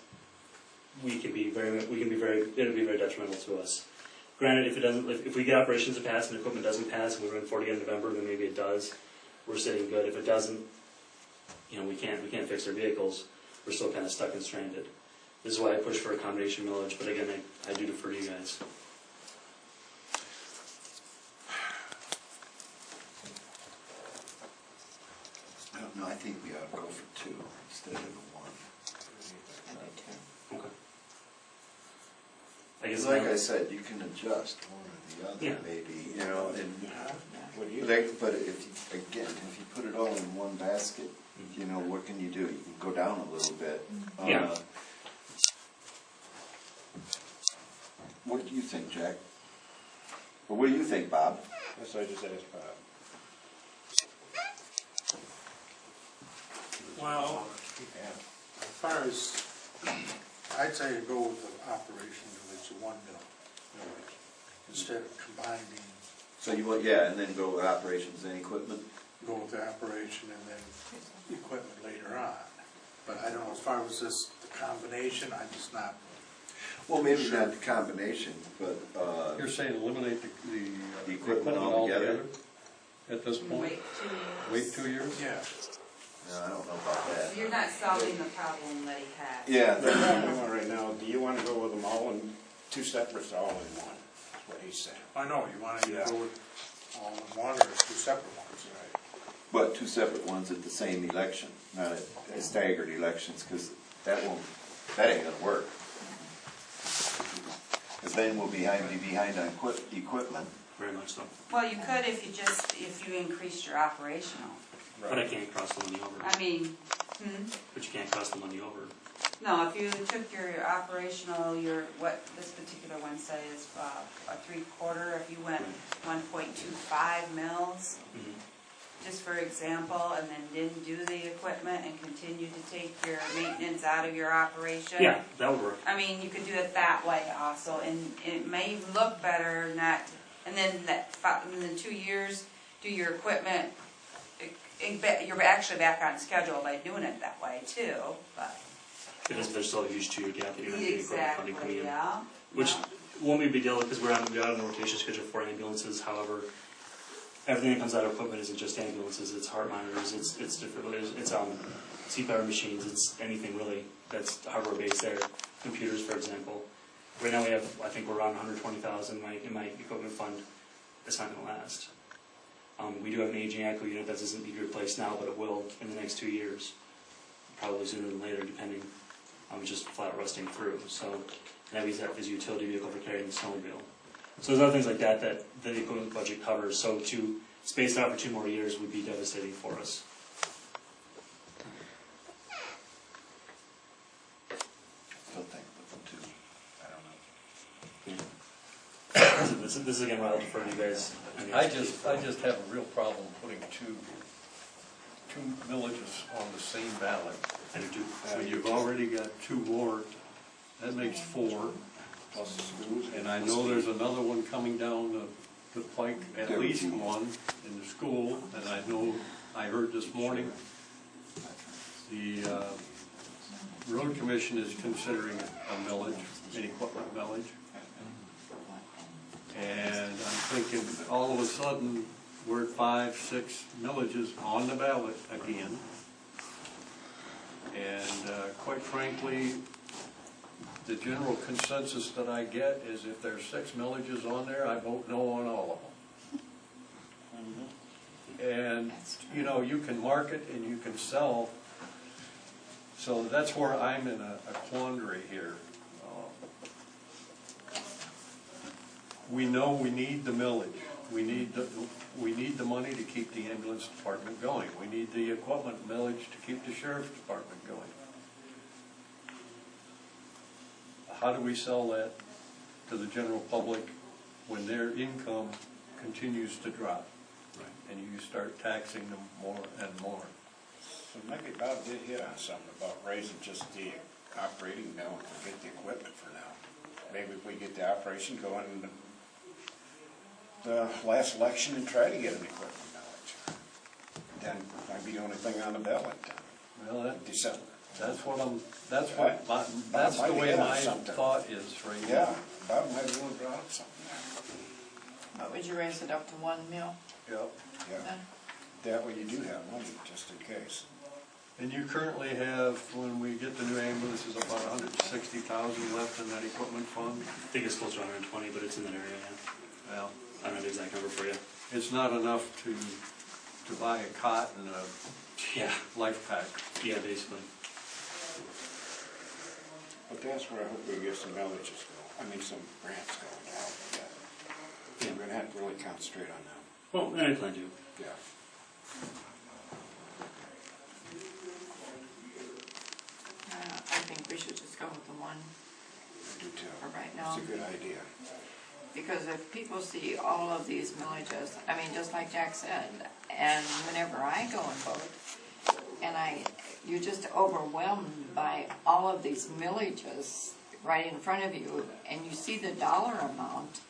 Speaker 8: it'll be very detrimental to us. Granted, if we get operations to pass and equipment doesn't pass, and we run 40 in November, then maybe it does, we're sitting good. If it doesn't, you know, we can't fix our vehicles, we're still kind of stuck and stranded. This is why I push for a combination millage, but again, I do defer to you guys.
Speaker 9: I don't know, I think we ought to go for two instead of the one.
Speaker 8: Okay. I guess
Speaker 9: Like I said, you can adjust one or the
Speaker 8: Yeah.
Speaker 9: other, maybe, you know, and,
Speaker 7: What do you?
Speaker 9: but if, again, if you put it all in one basket, you know, what can you do? You can go down a little bit.
Speaker 8: Yeah.
Speaker 9: What do you think, Jack? Or what do you think, Bob?
Speaker 7: That's what I just asked Bob.
Speaker 10: Well, as far as, I'd say to go with the operation village, the 1 millage, instead of combining,
Speaker 9: So you want, yeah, and then go with operations and equipment?
Speaker 10: go with the operation and then equipment later on. But I don't know, as far as this, the combination, I'm just not,
Speaker 9: Well, maybe not the combination, but,
Speaker 1: You're saying eliminate the
Speaker 9: Equipment
Speaker 1: equipment
Speaker 9: altogether?
Speaker 1: altogether at this point?
Speaker 5: Wait 2 years.
Speaker 1: Wait 2 years?
Speaker 10: yeah.
Speaker 9: no, I don't know about that.
Speaker 5: You're not solving the problem that he had.
Speaker 9: Yeah,
Speaker 7: The problem right now, do you want to go with them all in two separates, all in one? That's what he's saying.
Speaker 10: I know, you want to
Speaker 7: Yeah.
Speaker 10: go with all in one or 2 separate ones.
Speaker 7: Right.
Speaker 9: but two separate ones at the same election, not at staggered elections, because that ain't gonna work. Because then we'll be behind on equipment.
Speaker 8: very much so.
Speaker 5: Well, you could if you increased your operational.
Speaker 8: But I can't cross the money over.
Speaker 5: I mean,
Speaker 8: But you can't cross the money over.
Speaker 5: no, if you took your operational, what this particular one says, a 3/4, if you went 1.25 mils, just for example, and then didn't do the equipment and continued to take your maintenance out of your operation.
Speaker 8: Yeah, that would work.
Speaker 5: I mean, you could do it that way also, and it may even look better not, and then in 2 years, do your equipment, you're actually back on schedule by doing it that way too, but.
Speaker 8: Because there's still a huge 2-year gap that you're not getting equipment funding coming
Speaker 5: Exactly,
Speaker 8: in.
Speaker 5: yeah.
Speaker 8: Which
Speaker 5: yeah.
Speaker 8: won't be a big deal because we're on a rotation schedule for ambulances. However, everything that comes out of equipment isn't just ambulances. It's heart monitors. It's different. It's CPR machines. It's anything really that's hardware based there. Computers, for example. Right now we have, I think we're around 120,000 in my equipment fund. It's not going to last. We do have an aging ACO unit that doesn't need to be replaced now, but it will in the next 2 years. Probably sooner than later, depending. It's just flat rusting through. So that means that is a utility vehicle for carrying the snowmobile. So there's other things like that that the equipment budget covers. So to space out for 2 more years would be devastating for us.
Speaker 9: Still think with the two, I don't know.
Speaker 8: This is again why I'll defer to you guys.
Speaker 1: I just have a real problem putting two villages on the same ballot.
Speaker 8: I do too.
Speaker 1: When you've already got 2 more, that makes 4.
Speaker 7: Plus the schools.
Speaker 1: And I know there's another one coming down the pike, at least one in the school, and I know, I heard this morning, the road commission is considering a millage, an equipment millage. And I'm thinking, all of a sudden, we're at 5, 6 millages on the ballot again. And quite frankly, the general consensus that I get is if there's 6 millages on there, I vote no on all of them. And, you know, you can market and you can sell, so that's where I'm in a quandary here. We know we need the millage, we need the money to keep the ambulance department going, we need the equipment millage to keep the sheriff's department going. How do we sell that to the general public when their income continues to drop?
Speaker 7: Right.
Speaker 1: And you start taxing them more and more.
Speaker 7: So maybe Bob did hit on something about raising just the operating mill and forget the equipment for now. Maybe if we get the operation going in the last election and try to get an equipment millage. Then might be the only thing on the ballot
Speaker 1: Well,
Speaker 7: in December.
Speaker 1: that's the
Speaker 7: might
Speaker 1: way
Speaker 7: hit on
Speaker 1: my
Speaker 7: something.
Speaker 1: thought is right now.
Speaker 7: Yeah, Bob might have really brought up something
Speaker 11: But would you raise it up to 1 mil?
Speaker 1: Yep.
Speaker 7: there. Yeah, that way you do have money, just in case.
Speaker 1: And you currently have, when we get the new ambulances, about 160,000 left in that equipment fund?
Speaker 8: I think it's close to 120, but it's in that area, yeah.
Speaker 1: Well,
Speaker 8: I don't know the exact number for you.
Speaker 1: it's not enough to buy a cot and a
Speaker 8: Yeah,
Speaker 1: life pack.
Speaker 8: yeah, basically.
Speaker 7: But that's where I hope we get some millages go, some grants going to help with that.
Speaker 8: Yeah.
Speaker 7: We're gonna have to really concentrate on that.
Speaker 8: Well, I plan to.
Speaker 7: Yeah.
Speaker 11: I think we should just go with the 1
Speaker 7: I do too.
Speaker 11: for right now.
Speaker 7: It's a good idea.
Speaker 11: Because if people see all of these millages, just like Jack said, and whenever I go and vote, and you're just overwhelmed by all of these millages right in front of you, and you see the dollar amount,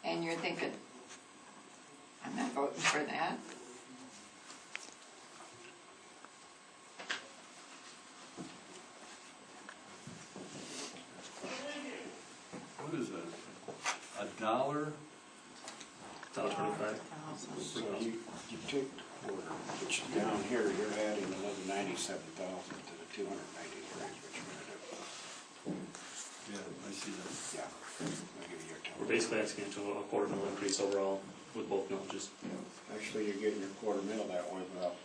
Speaker 11: and you're thinking, I'm not voting for that.
Speaker 1: What is that? $1?
Speaker 8: $1.25.
Speaker 7: So you take the quarter, which is down here, you're adding another 97,000 to the 293, which you're gonna do.
Speaker 1: Yeah, I see that.
Speaker 7: Yeah, I'll give you your
Speaker 8: We're
Speaker 7: total.
Speaker 8: basically asking to a quarter mil increase overall with both millages.
Speaker 7: Actually, you're getting your quarter mil that way without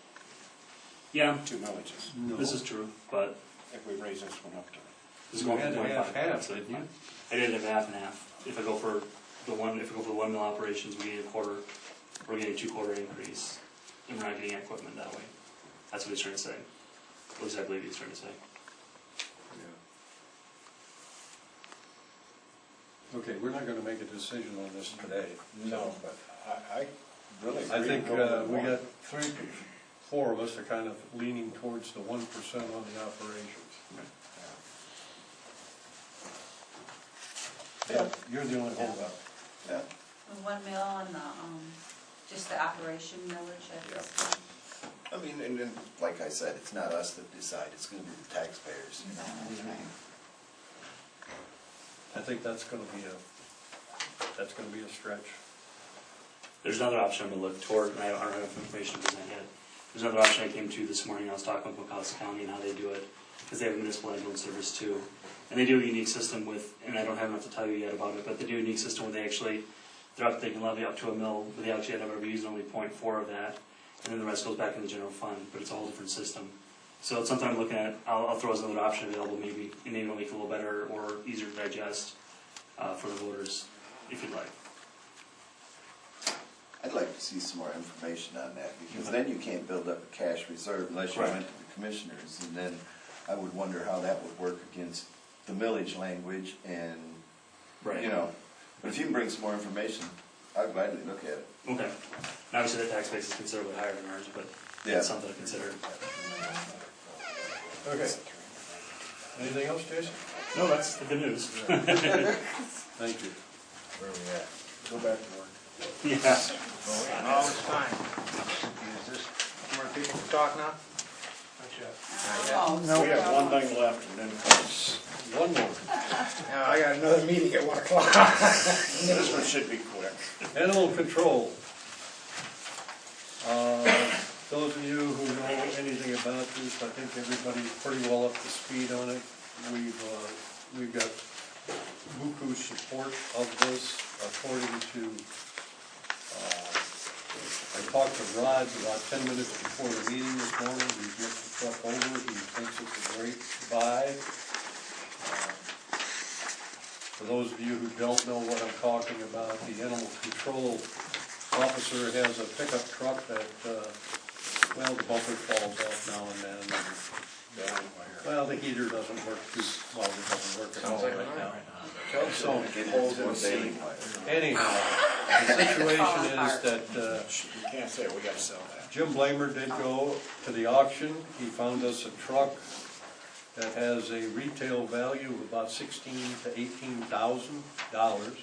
Speaker 8: Yeah,
Speaker 7: 2 millages.
Speaker 1: No.
Speaker 8: this is true, but
Speaker 7: If we raise this one up to,
Speaker 8: this is
Speaker 1: You
Speaker 8: going
Speaker 1: had
Speaker 8: from
Speaker 1: to have
Speaker 8: 25.
Speaker 1: half, didn't you?
Speaker 8: I did have half and half. If I go for the 1 mil operations, we get a quarter. We're getting a 2-quarter increase, and we're not getting equipment that way. That's what he's trying to say. At least I believe he's trying to say.
Speaker 1: Okay, we're not gonna make a decision on this today.
Speaker 7: no, but I really agree.
Speaker 1: I think
Speaker 7: with going
Speaker 1: we
Speaker 7: with
Speaker 1: got 4 of us are kind of leaning towards the 1% on the operations. Yeah, you're the only holdout.
Speaker 9: Yeah.
Speaker 5: 1 mil on the, just the operation millage at this point.
Speaker 2: And like I said, it's not us that decide, it's gonna be the taxpayers.
Speaker 11: That's right.
Speaker 1: I think that's gonna be a stretch.
Speaker 8: There's another option I'm going to look toward, and I don't have enough information to present yet. There's another option I came to this morning. I was talking with McCosk County and how they do it, because they have a municipal ambulance service too. And they do a unique system with, and I don't have enough to tell you yet about it, but they do a unique system where they can levy up to $1 million, but they actually have ever used only 0.4 of that, and then the rest goes back in the general fund, but it's a whole different system. So it's something I'm looking at. I'll throw as another option available, maybe, and maybe it'll make it a little better or easier to digest for the voters, if you'd like.
Speaker 2: I'd like to see some more information on that, because then you can't build up a cash reserve unless you
Speaker 8: Correct.
Speaker 2: went to the commissioners, and then I would wonder how that would work against the millage language and,
Speaker 8: Right.
Speaker 2: but if you can bring some more information, I'd gladly look at it.
Speaker 8: Okay. And obviously, the tax base is considerably higher than ours, but
Speaker 2: Yeah.
Speaker 8: it's something to consider.
Speaker 1: Okay. Anything else, Jason?
Speaker 8: No, that's the good news.
Speaker 1: Thank you.
Speaker 10: Where are we at? Go back to work.
Speaker 8: Yeah.
Speaker 10: All this time. Is this, more people to talk now? Not yet.
Speaker 7: We have one thing left, and then
Speaker 1: One more.
Speaker 10: No, I got another meeting at 1 o'clock.
Speaker 7: this one should be quick.
Speaker 1: Animal control. Those of you who know anything about this, I think everybody's pretty well up to speed on it. We've we've got buku support of this according to, I talked to Rod about 10 minutes before the meeting this morning. He's looked the truck over. He thinks it's a great buy. For those of you who don't know what I'm talking about, the animal control officer has a pickup truck that, well, the bumper falls off now and then. Well, the heater doesn't work too, well, it doesn't work at all right now. So, anyhow, the situation is that
Speaker 7: You can't say it, we gotta sell that.
Speaker 1: Jim Blamer did go to the auction. He found us a truck that has a retail value of about $16,000 to $18,000.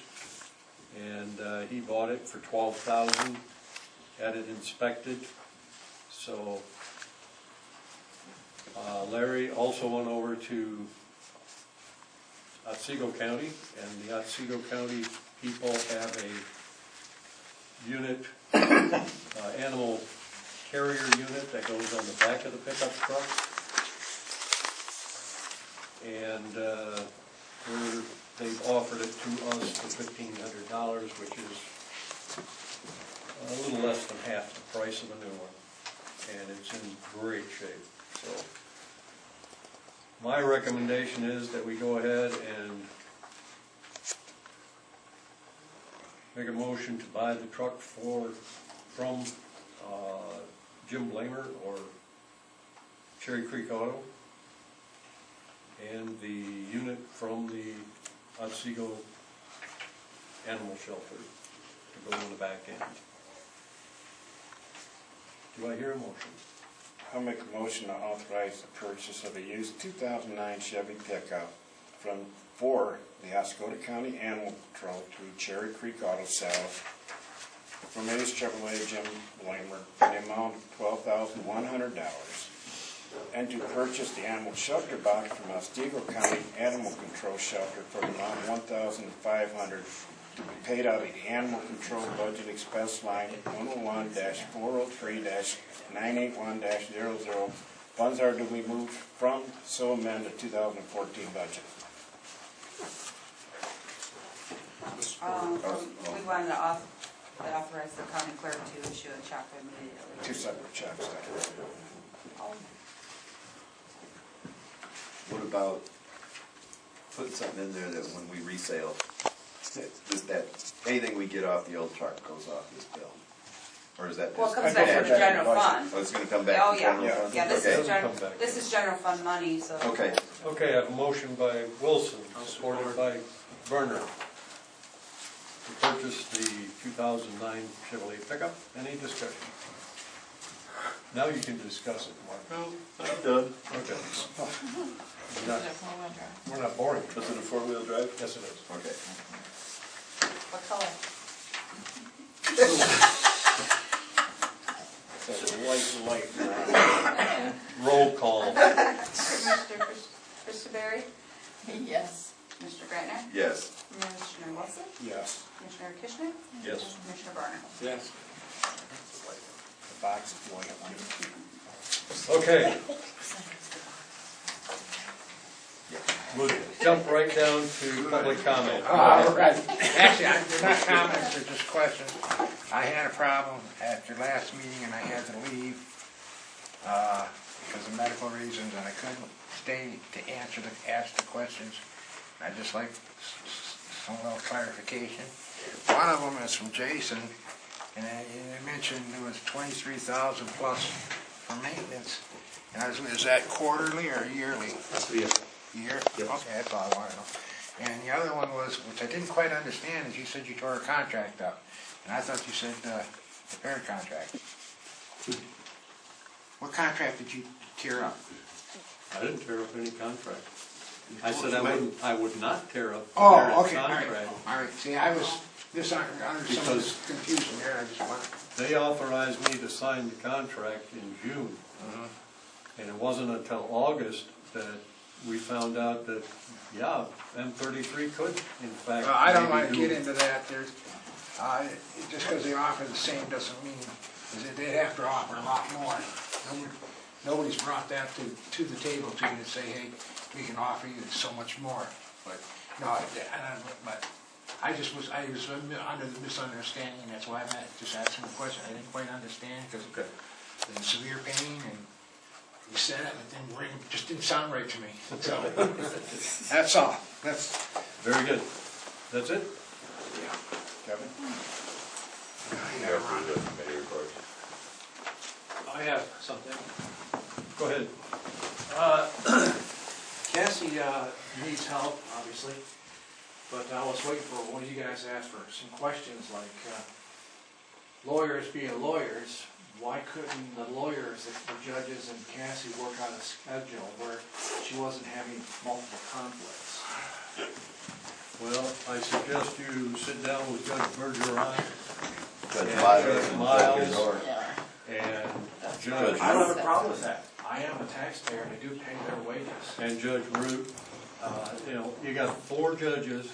Speaker 1: And he bought it for $12,000, had it inspected. So Larry also went over to Otsego County, and the Otsego County people have a unit, animal carrier unit that goes on the back of the pickup truck. And they've offered it to us for $1,500, which is a little less than half the price of a new one. And it's in great shape. So my recommendation is that we go ahead and make a motion to buy the truck from Jim Blamer or Cherry Creek Auto, and the unit from the Otsego Animal Shelter to go on the back end. Do I hear a motion?
Speaker 7: I'll make a motion to authorize the purchase of a used 2009 Chevy pickup for the Oscoda County Animal Control to Cherry Creek Auto Sales from Ace Chevrolet Jim Blamer in the amount of $12,100, and to purchase the animal shelter box from Oscoda County Animal Control Shelter for the amount of $1,500 to be paid out of the Animal Control Budget Expense Line 101-403-981-00. Funds are to be moved from, so amend the 2014 budget.
Speaker 5: We wanted to authorize the county clerk to issue a check immediately.
Speaker 7: Two separate checks.
Speaker 2: What about putting something in there that when we resale, that anything we get off the old truck goes off this bill? Or is that
Speaker 5: Well, it
Speaker 2: just?
Speaker 5: comes back from the general fund.
Speaker 2: Oh, it's gonna come back
Speaker 5: Oh,
Speaker 2: to
Speaker 5: yeah,
Speaker 2: general fund?
Speaker 5: yeah, this
Speaker 2: Okay.
Speaker 5: is general fund money, so.
Speaker 2: Okay,
Speaker 1: Okay, I have a motion by Wilson, supported by Werner, to purchase the 2009 Chevrolet pickup. Any discussion? Now you can discuss it, Mark.
Speaker 9: No, I'm done.
Speaker 1: Okay.
Speaker 11: Four-wheel drive.
Speaker 1: We're not boring.
Speaker 9: Is it a four-wheel drive?
Speaker 1: Yes, it is.
Speaker 2: okay.
Speaker 5: What color?
Speaker 7: That's a light.
Speaker 1: Roll call.
Speaker 5: Mr. Christopher?
Speaker 11: Yes.
Speaker 5: Mr. Gretner?
Speaker 2: Yes.
Speaker 5: Commissioner Wilson?
Speaker 7: Yes.
Speaker 5: Commissioner Kishner?
Speaker 1: Yes.
Speaker 5: Commissioner Barner?
Speaker 7: Yes. The box is white.
Speaker 1: Okay. We'll jump right down to public comment.
Speaker 6: Right. Actually, they're not comments, they're just questions. I had a problem at your last meeting and I had to leave because of medical reasons, and I couldn't stay to ask the questions. I'd just like some little clarification. One of them is from Jason, and he mentioned there was 23,000 plus for maintenance. And is that quarterly or yearly?
Speaker 8: Yeah.
Speaker 6: Year? Okay, that's all I want to know. And the other one was, which I didn't quite understand, is you said you tore a contract up. And I thought you said repair contract. What contract did you tear up?
Speaker 1: I didn't tear up any contract. I said I would not tear up the
Speaker 6: Oh,
Speaker 1: Meredith
Speaker 6: okay, all right.
Speaker 1: contract.
Speaker 6: All right, see, I was under some of this confusion there, I just wanted.
Speaker 1: They authorized me to sign the contract in June. And it wasn't until August that we found out that, yeah, M33 could, in fact.
Speaker 6: Well, I don't
Speaker 1: maybe
Speaker 6: want to
Speaker 1: do-
Speaker 6: get into that, there's, just because they offer the same doesn't mean, that they'd have to offer a lot more. Nobody's brought that to the table to you to say, hey, we can offer you so much more. But, no, but I was under the misunderstanding, that's why I'm just asking the question. I didn't quite understand, because in severe pain, and he said it, but then it just didn't sound right to me. So, that's all. That's
Speaker 1: Very good. That's it?
Speaker 9: Kevin?
Speaker 12: I have something.
Speaker 1: Go ahead.
Speaker 12: Cassie needs help, obviously, but I was waiting for one of you guys to ask for some questions like, lawyers being lawyers, why couldn't the lawyers, the judges and Cassie work on a schedule where she wasn't having multiple conflicts?
Speaker 1: Well, I suggest you sit down with Judge Bergeron
Speaker 3: Judge
Speaker 1: and
Speaker 3: Myers
Speaker 1: Judge
Speaker 3: and
Speaker 1: Miles
Speaker 3: Judge Orr.
Speaker 1: and
Speaker 3: Judge
Speaker 1: Judge
Speaker 12: I don't have a problem with that. I am a taxpayer and I do pay their wages.
Speaker 1: and Judge Root. You know, you got 4 judges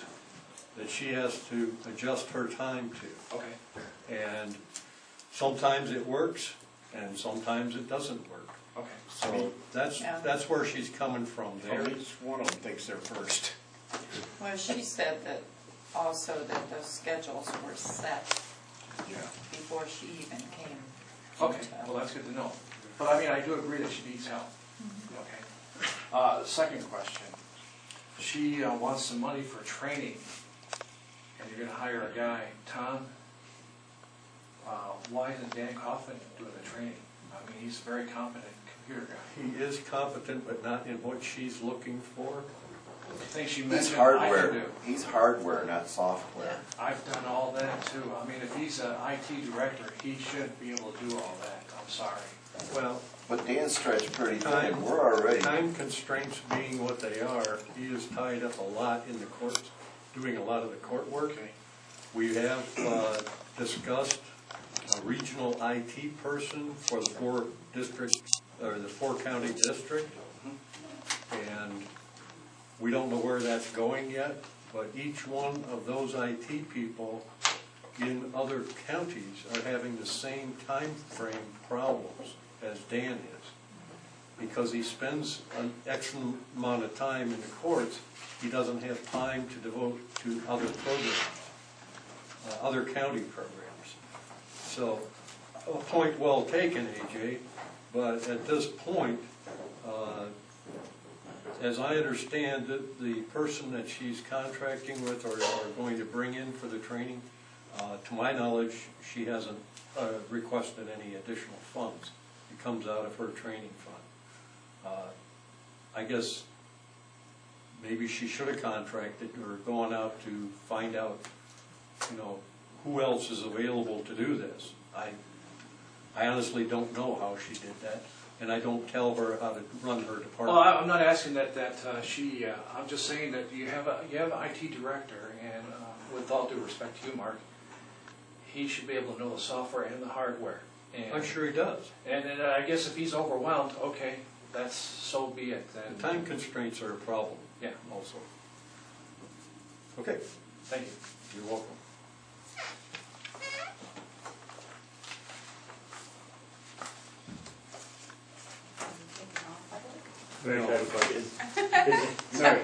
Speaker 1: that she has to adjust her time to.
Speaker 12: Okay,
Speaker 1: And sometimes it works and sometimes it doesn't work.
Speaker 12: okay.
Speaker 1: So that's where she's coming from there.
Speaker 10: Each one of them thinks they're first.
Speaker 11: Well, she said that also that those schedules were set
Speaker 10: Yeah.
Speaker 11: before she even came.
Speaker 12: Okay, well, that's good to know. But I mean, I do agree that she needs help. Okay. Second question. She wants some money for training, and you're gonna hire a guy, Tom. Why isn't Dan Coffin doing the training? I mean, he's a very competent computer guy.
Speaker 1: He is competent, but not in what she's looking for.
Speaker 12: The thing she
Speaker 3: He's
Speaker 12: mentioned, I can
Speaker 3: hardware,
Speaker 12: do.
Speaker 3: he's hardware, not software.
Speaker 12: I've done all that too. I mean, if he's an IT director, he should be able to do all that. I'm sorry.
Speaker 1: Well,
Speaker 3: But Dan's stretched pretty
Speaker 1: Time-
Speaker 3: thin, we're already,
Speaker 1: time constraints being what they are, he is tied up a lot in the courts, doing a lot of the court work. We have discussed a regional IT person for the 4 district, or the 4 county district. And we don't know where that's going yet, but each one of those IT people in other counties are having the same time frame problems as Dan is. Because he spends an excellent amount of time in the courts, he doesn't have time to devote to other programs, other county programs. So, a point well taken, AJ, but at this point, as I understand it, the person that she's contracting with or going to bring in for the training, to my knowledge, she hasn't requested any additional funds. It comes out of her training fund. I guess maybe she should have contracted or gone out to find out, you know, who else is available to do this. I honestly don't know how she did that, and I don't tell her how to run her department.
Speaker 12: Well, I'm not asking that she, I'm just saying that you have an IT director, and with all due respect to you, Mark, he should be able to know the software and the hardware. And,
Speaker 1: I'm sure he does.
Speaker 12: And then I guess if he's overwhelmed, okay, that's, so be it then.
Speaker 1: Time constraints are a problem.
Speaker 12: Yeah.
Speaker 1: Also. Okay,
Speaker 12: Thank you.
Speaker 1: you're welcome.
Speaker 8: Very bad question. Sorry,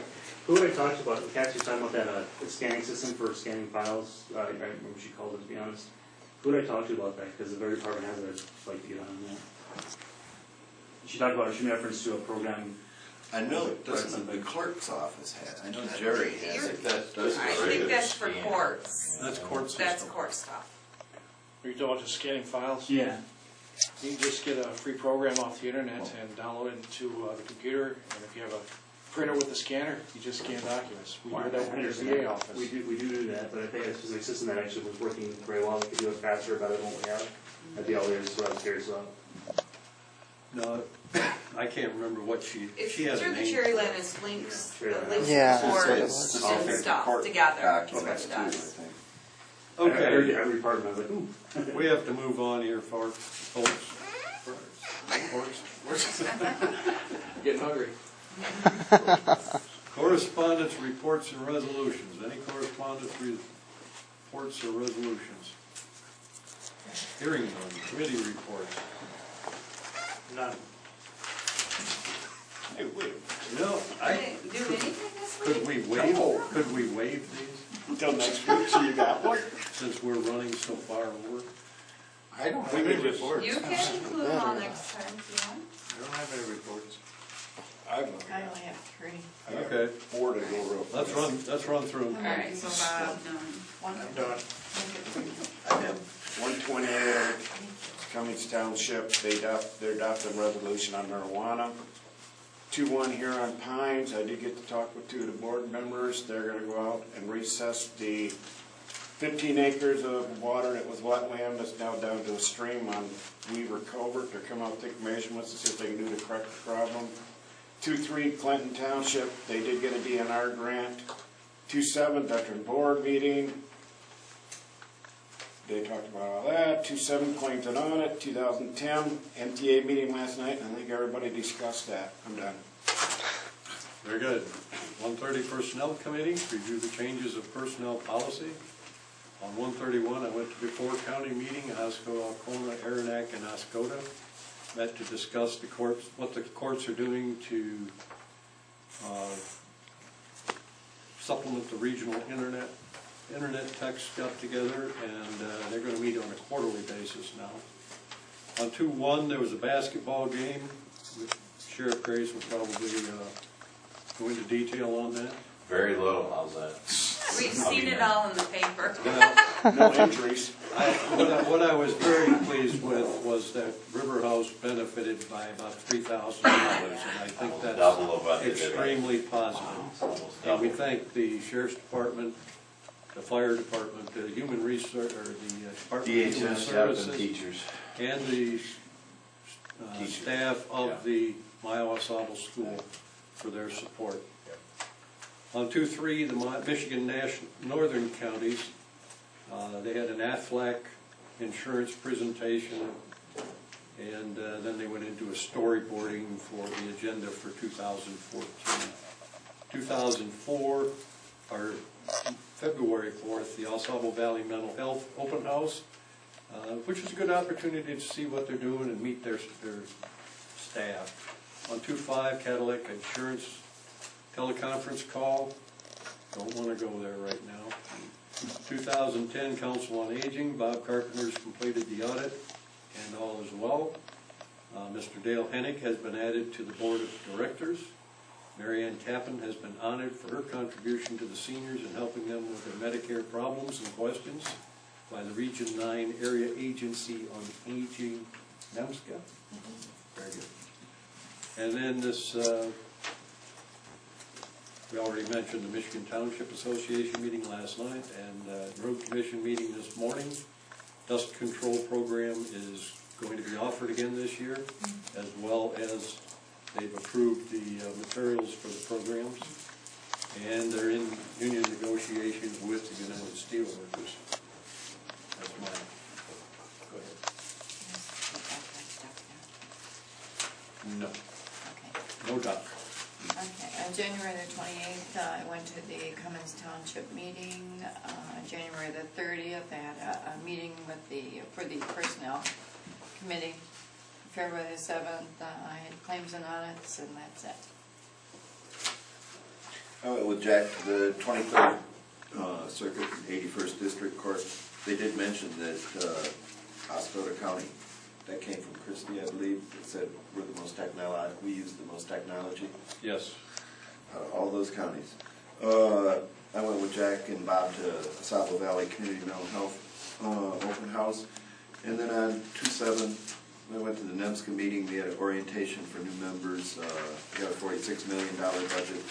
Speaker 8: who had I talked about, Cassie was talking about that scanning system for scanning files, I don't remember what she called it, to be honest. Who did I talk to about that, because the very department has it, I'd like to get on that. She talked about, she referenced to a program.
Speaker 2: I know, doesn't the clerk's office have, I know Jerry has it.
Speaker 5: I think that's for courts.
Speaker 1: That's court system.
Speaker 5: That's court stuff.
Speaker 12: Are you talking about just scanning files?
Speaker 8: Yeah.
Speaker 12: You can just get a free program off the internet and download it into the computer, and if you have a printer with a scanner, you just scan documents. We do that in your VA office.
Speaker 8: We do that, but I think it's a system that actually was working very well, we could do it faster, better than what we have. That'd be all there is, what I was curious about.
Speaker 1: No, I can't remember what she
Speaker 5: It's
Speaker 1: has a
Speaker 5: through the
Speaker 1: name.
Speaker 5: Cherry Linus links, the
Speaker 8: Cherry
Speaker 5: links
Speaker 9: Yeah.
Speaker 5: to courts
Speaker 9: It's
Speaker 5: and
Speaker 9: okay.
Speaker 5: stuff
Speaker 9: Court
Speaker 5: together, is
Speaker 9: documents
Speaker 5: what it
Speaker 9: too, I
Speaker 5: does.
Speaker 9: think.
Speaker 1: Okay,
Speaker 8: Every department, I was like, ooh.
Speaker 1: we have to move on here, folks.
Speaker 12: Getting hungry.
Speaker 1: Correspondence, reports, and resolutions. Any correspondence, reports, or resolutions? Hearing none. Committee reports.
Speaker 12: None.
Speaker 1: Hey, wait a minute. You know,
Speaker 5: Did they do anything this week?
Speaker 1: could we waive these
Speaker 7: Until next week, so you got one?
Speaker 1: since we're running so far over?
Speaker 10: I don't
Speaker 7: We
Speaker 10: have any
Speaker 7: could just-
Speaker 10: reports.
Speaker 5: You can include them all next time if you want.
Speaker 10: I don't have any reports.
Speaker 11: I only have 3.
Speaker 1: Okay,
Speaker 7: 4 to go real quick.
Speaker 1: let's run through them.
Speaker 5: All right, so Bob,
Speaker 11: One.
Speaker 10: I'm done.
Speaker 2: I have
Speaker 7: 128, Cummings Township, they're adopting resolution on marijuana. 2-1 here on Pines, I did get to talk with 2 of the board members. They're gonna go out and recess the 15 acres of water that was wetland that's now down to a stream on Weaver Culvert. They're coming out, take measurements to see if they can do to correct the problem. 2-3 Clinton Township, they did get a DNR grant. 2-7 Veteran Board meeting. They talked about all that. 2-7 claims and audit. 2010 MTA meeting last night, and I think everybody discussed that. I'm done.
Speaker 1: Very good. 130 Personnel Committee, review the changes of personnel policy. On 131, I went to the 4 county meeting, Oscoda, Alcona, Aranac, and Oscoda. Met to discuss the courts, what the courts are doing to supplement the regional internet techs got together, and they're going to meet on a quarterly basis now. On 2-1, there was a basketball game. Sheriff Grace will probably go into detail on that.
Speaker 3: Very little, how's that?
Speaker 5: we've seen it all in the paper.
Speaker 7: No injuries.
Speaker 1: What I was very pleased with was that River House benefited by about $3,000, and I think
Speaker 3: Double of what
Speaker 1: that's
Speaker 3: they did.
Speaker 1: extremely positive.
Speaker 3: Almost
Speaker 1: And we
Speaker 3: double.
Speaker 1: thank the Sheriff's Department, the Fire Department, the Human Resource, or the Department of Human
Speaker 3: DHS, help
Speaker 1: Services,
Speaker 3: and teachers.
Speaker 1: and the
Speaker 3: Teachers.
Speaker 1: staff of the Oscoda School for their support. On 2-3, the Michigan Northern counties, they had an Aflac insurance presentation, and then they went into a storyboarding for the agenda for 2014. 2004, or February 4th, the Oscoda Valley Mental Health Open House, which is a good opportunity to see what they're doing and meet their staff. On 2-5, Cadillac Insurance teleconference call. Don't want to go there right now. 2010 Council on Aging, Bob Carpenter's completed the audit, and all is well. Mr. Dale Hennick has been added to the Board of Directors. Mary Ann Cappan has been honored for her contribution to the seniors and helping them with their Medicare problems and questions by the Region 9 Area Agency on Aging, NEMSCA. Very good. And then this, we already mentioned the Michigan Township Association meeting last night, and Road Commission meeting this morning. Dust control program is going to be offered again this year, as well as they've approved the materials for the programs, and they're in union negotiations with the United Steelworkers. That's mine. Go ahead. No,
Speaker 11: Okay.
Speaker 1: no duck.
Speaker 11: Okay, on January the 28th, I went to the Cummings Township meeting. January the 30th, I had a meeting for the Personnel Committee. February the 7th, I had claims and audits, and that's it.
Speaker 2: I went with Jack to the 23rd Circuit, 81st District Court. They did mention that Oscoda County, that came from Christie, I believe, that said we're the most we use the most technology.
Speaker 1: Yes.
Speaker 2: All those counties. I went with Jack and Bob to Oscoda Valley Community Mental Health Open House. And then on 2-7, we went to the NEMSCA meeting. We had an orientation for new members. We got a $46 million budget.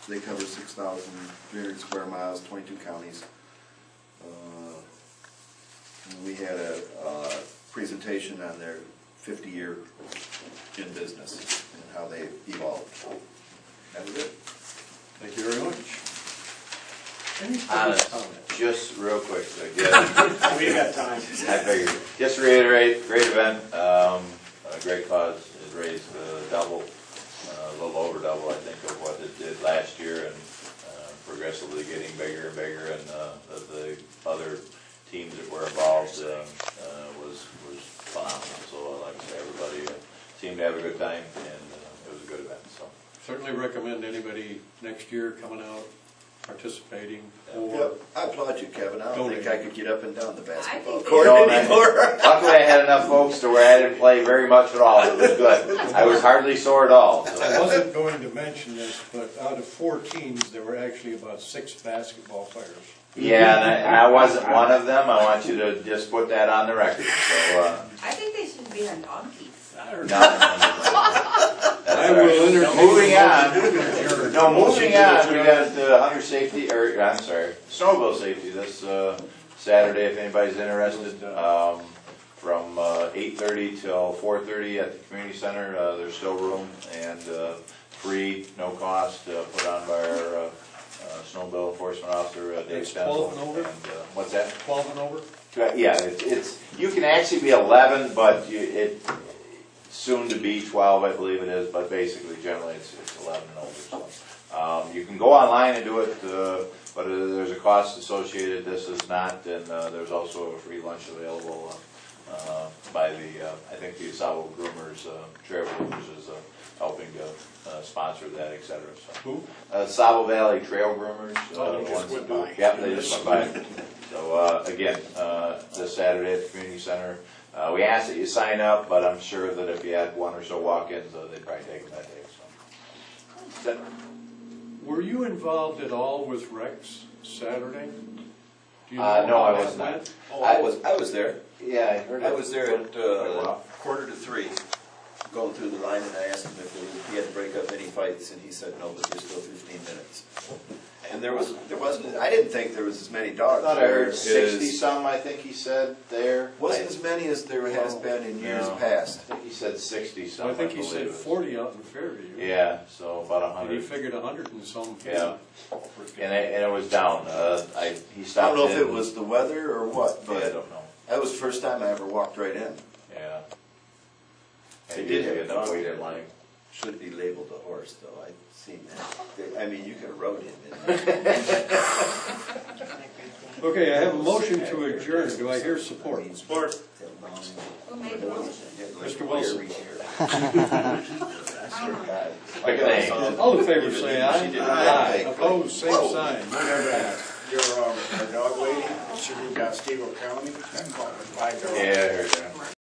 Speaker 2: They cover 6,300 square miles, 22 counties. And we had a presentation on their 50-year in business and how they evolved. That was it.
Speaker 1: Thank you very much. Any
Speaker 3: Honest,
Speaker 1: comments?
Speaker 3: just real quick, again,
Speaker 7: We got time.
Speaker 3: I figured, just to reiterate, great event, a great cause, it raised double, a little over double, I think, of what it did last year, and progressively getting bigger and bigger, and the other teams that were involved was phenomenal. So like I say, everybody seemed to have a good time, and it was a good event. So
Speaker 1: Certainly recommend anybody next year coming out, participating, or
Speaker 2: Yep, I applaud you, Kevin. I don't think I could get up and down the basketball
Speaker 5: think
Speaker 2: court
Speaker 3: so.
Speaker 2: anymore.
Speaker 3: Luckily, I had enough folks to where I didn't play very much at all. It was good. I was hardly sore at all.
Speaker 1: I
Speaker 3: So.
Speaker 1: wasn't going to mention this, but out of 4 teams, there were actually about 6 basketball players.
Speaker 3: Yeah, and I wasn't one of them. I want you to just put that on the record. So,
Speaker 5: I think they should be on donkeys.
Speaker 1: I will entertain.
Speaker 3: Moving on. No, moving on. We got hunter safety, or I'm sorry, snowmobile safety this Saturday. If anybody's interested, from 8:30 till 4:30 at the community center. There's still room and free, no cost, put on by our snowmobile enforcement officer Dave
Speaker 1: It's
Speaker 3: Stenzel.
Speaker 1: 12 and over?
Speaker 3: What's that?
Speaker 1: 12 and over?
Speaker 3: Yeah, it's you can actually be 11, but it soon to be 12, I believe it is. But basically, generally, it's 11 and older. So you can go online and do it, but there's a cost associated. This is not, and there's also a free lunch available by the I think the Oscoda Groomers, Trail Groomers is helping sponsor that, etc. So.
Speaker 1: Who?
Speaker 3: Sabo Valley Trail Groomers.
Speaker 7: Oh, they just went by.
Speaker 3: Yep, they just went by. So again, this Saturday at the community center, we asked that you sign up, but I'm sure that if you had 1 or so walk-ins, they'd probably take them that day. So.
Speaker 1: Were you involved at all with Rex Saturday? Do you know
Speaker 3: No,
Speaker 1: how
Speaker 3: I
Speaker 1: that
Speaker 3: was not.
Speaker 1: went?
Speaker 2: Oh, I was there.
Speaker 3: Yeah, I heard
Speaker 2: I was there at
Speaker 3: well.
Speaker 2: 2:45, going through the line, and I asked him if he had to break up any fights, and he said no, but there's still 15 minutes. And there wasn't, I didn't think there was as many
Speaker 3: I
Speaker 2: dogs
Speaker 3: thought I
Speaker 2: there
Speaker 3: heard
Speaker 2: as-
Speaker 3: 60 some. I think he said there.
Speaker 2: Wasn't as many as there has been in years
Speaker 3: No.
Speaker 2: past.
Speaker 3: I think he said 60 some.
Speaker 1: I think he
Speaker 3: believe
Speaker 1: said
Speaker 3: it was.
Speaker 1: 40 out in Fairview.
Speaker 3: Yeah, so about
Speaker 1: And he
Speaker 3: 100.
Speaker 1: figured 100 and some.
Speaker 3: Yeah, and it was down. He
Speaker 2: I
Speaker 3: stopped.
Speaker 2: don't know if
Speaker 3: in-
Speaker 2: it was the weather or what,
Speaker 3: I
Speaker 2: but
Speaker 3: don't know.
Speaker 2: that was the first time I ever walked right in.
Speaker 3: Yeah.
Speaker 2: They
Speaker 3: And
Speaker 2: did
Speaker 3: usually
Speaker 2: have a
Speaker 3: end up
Speaker 2: dog
Speaker 3: waiting
Speaker 2: there.
Speaker 3: line.
Speaker 2: Should be labeled a horse, though. I've seen that. I mean, you could have rode him in there.
Speaker 1: Okay, I have a motion to adjourn. Do I hear support?
Speaker 10: Support.
Speaker 5: Who made the motion?
Speaker 1: Mr. Wilson.
Speaker 3: Pick a name.
Speaker 1: All in favor, say aye.
Speaker 2: She did.
Speaker 1: Aye. Opposed, same sign. Motion passed.
Speaker 7: Your dog lady, she moved out of Steve County, that called me 5 dollars.
Speaker 3: Yeah, I heard that.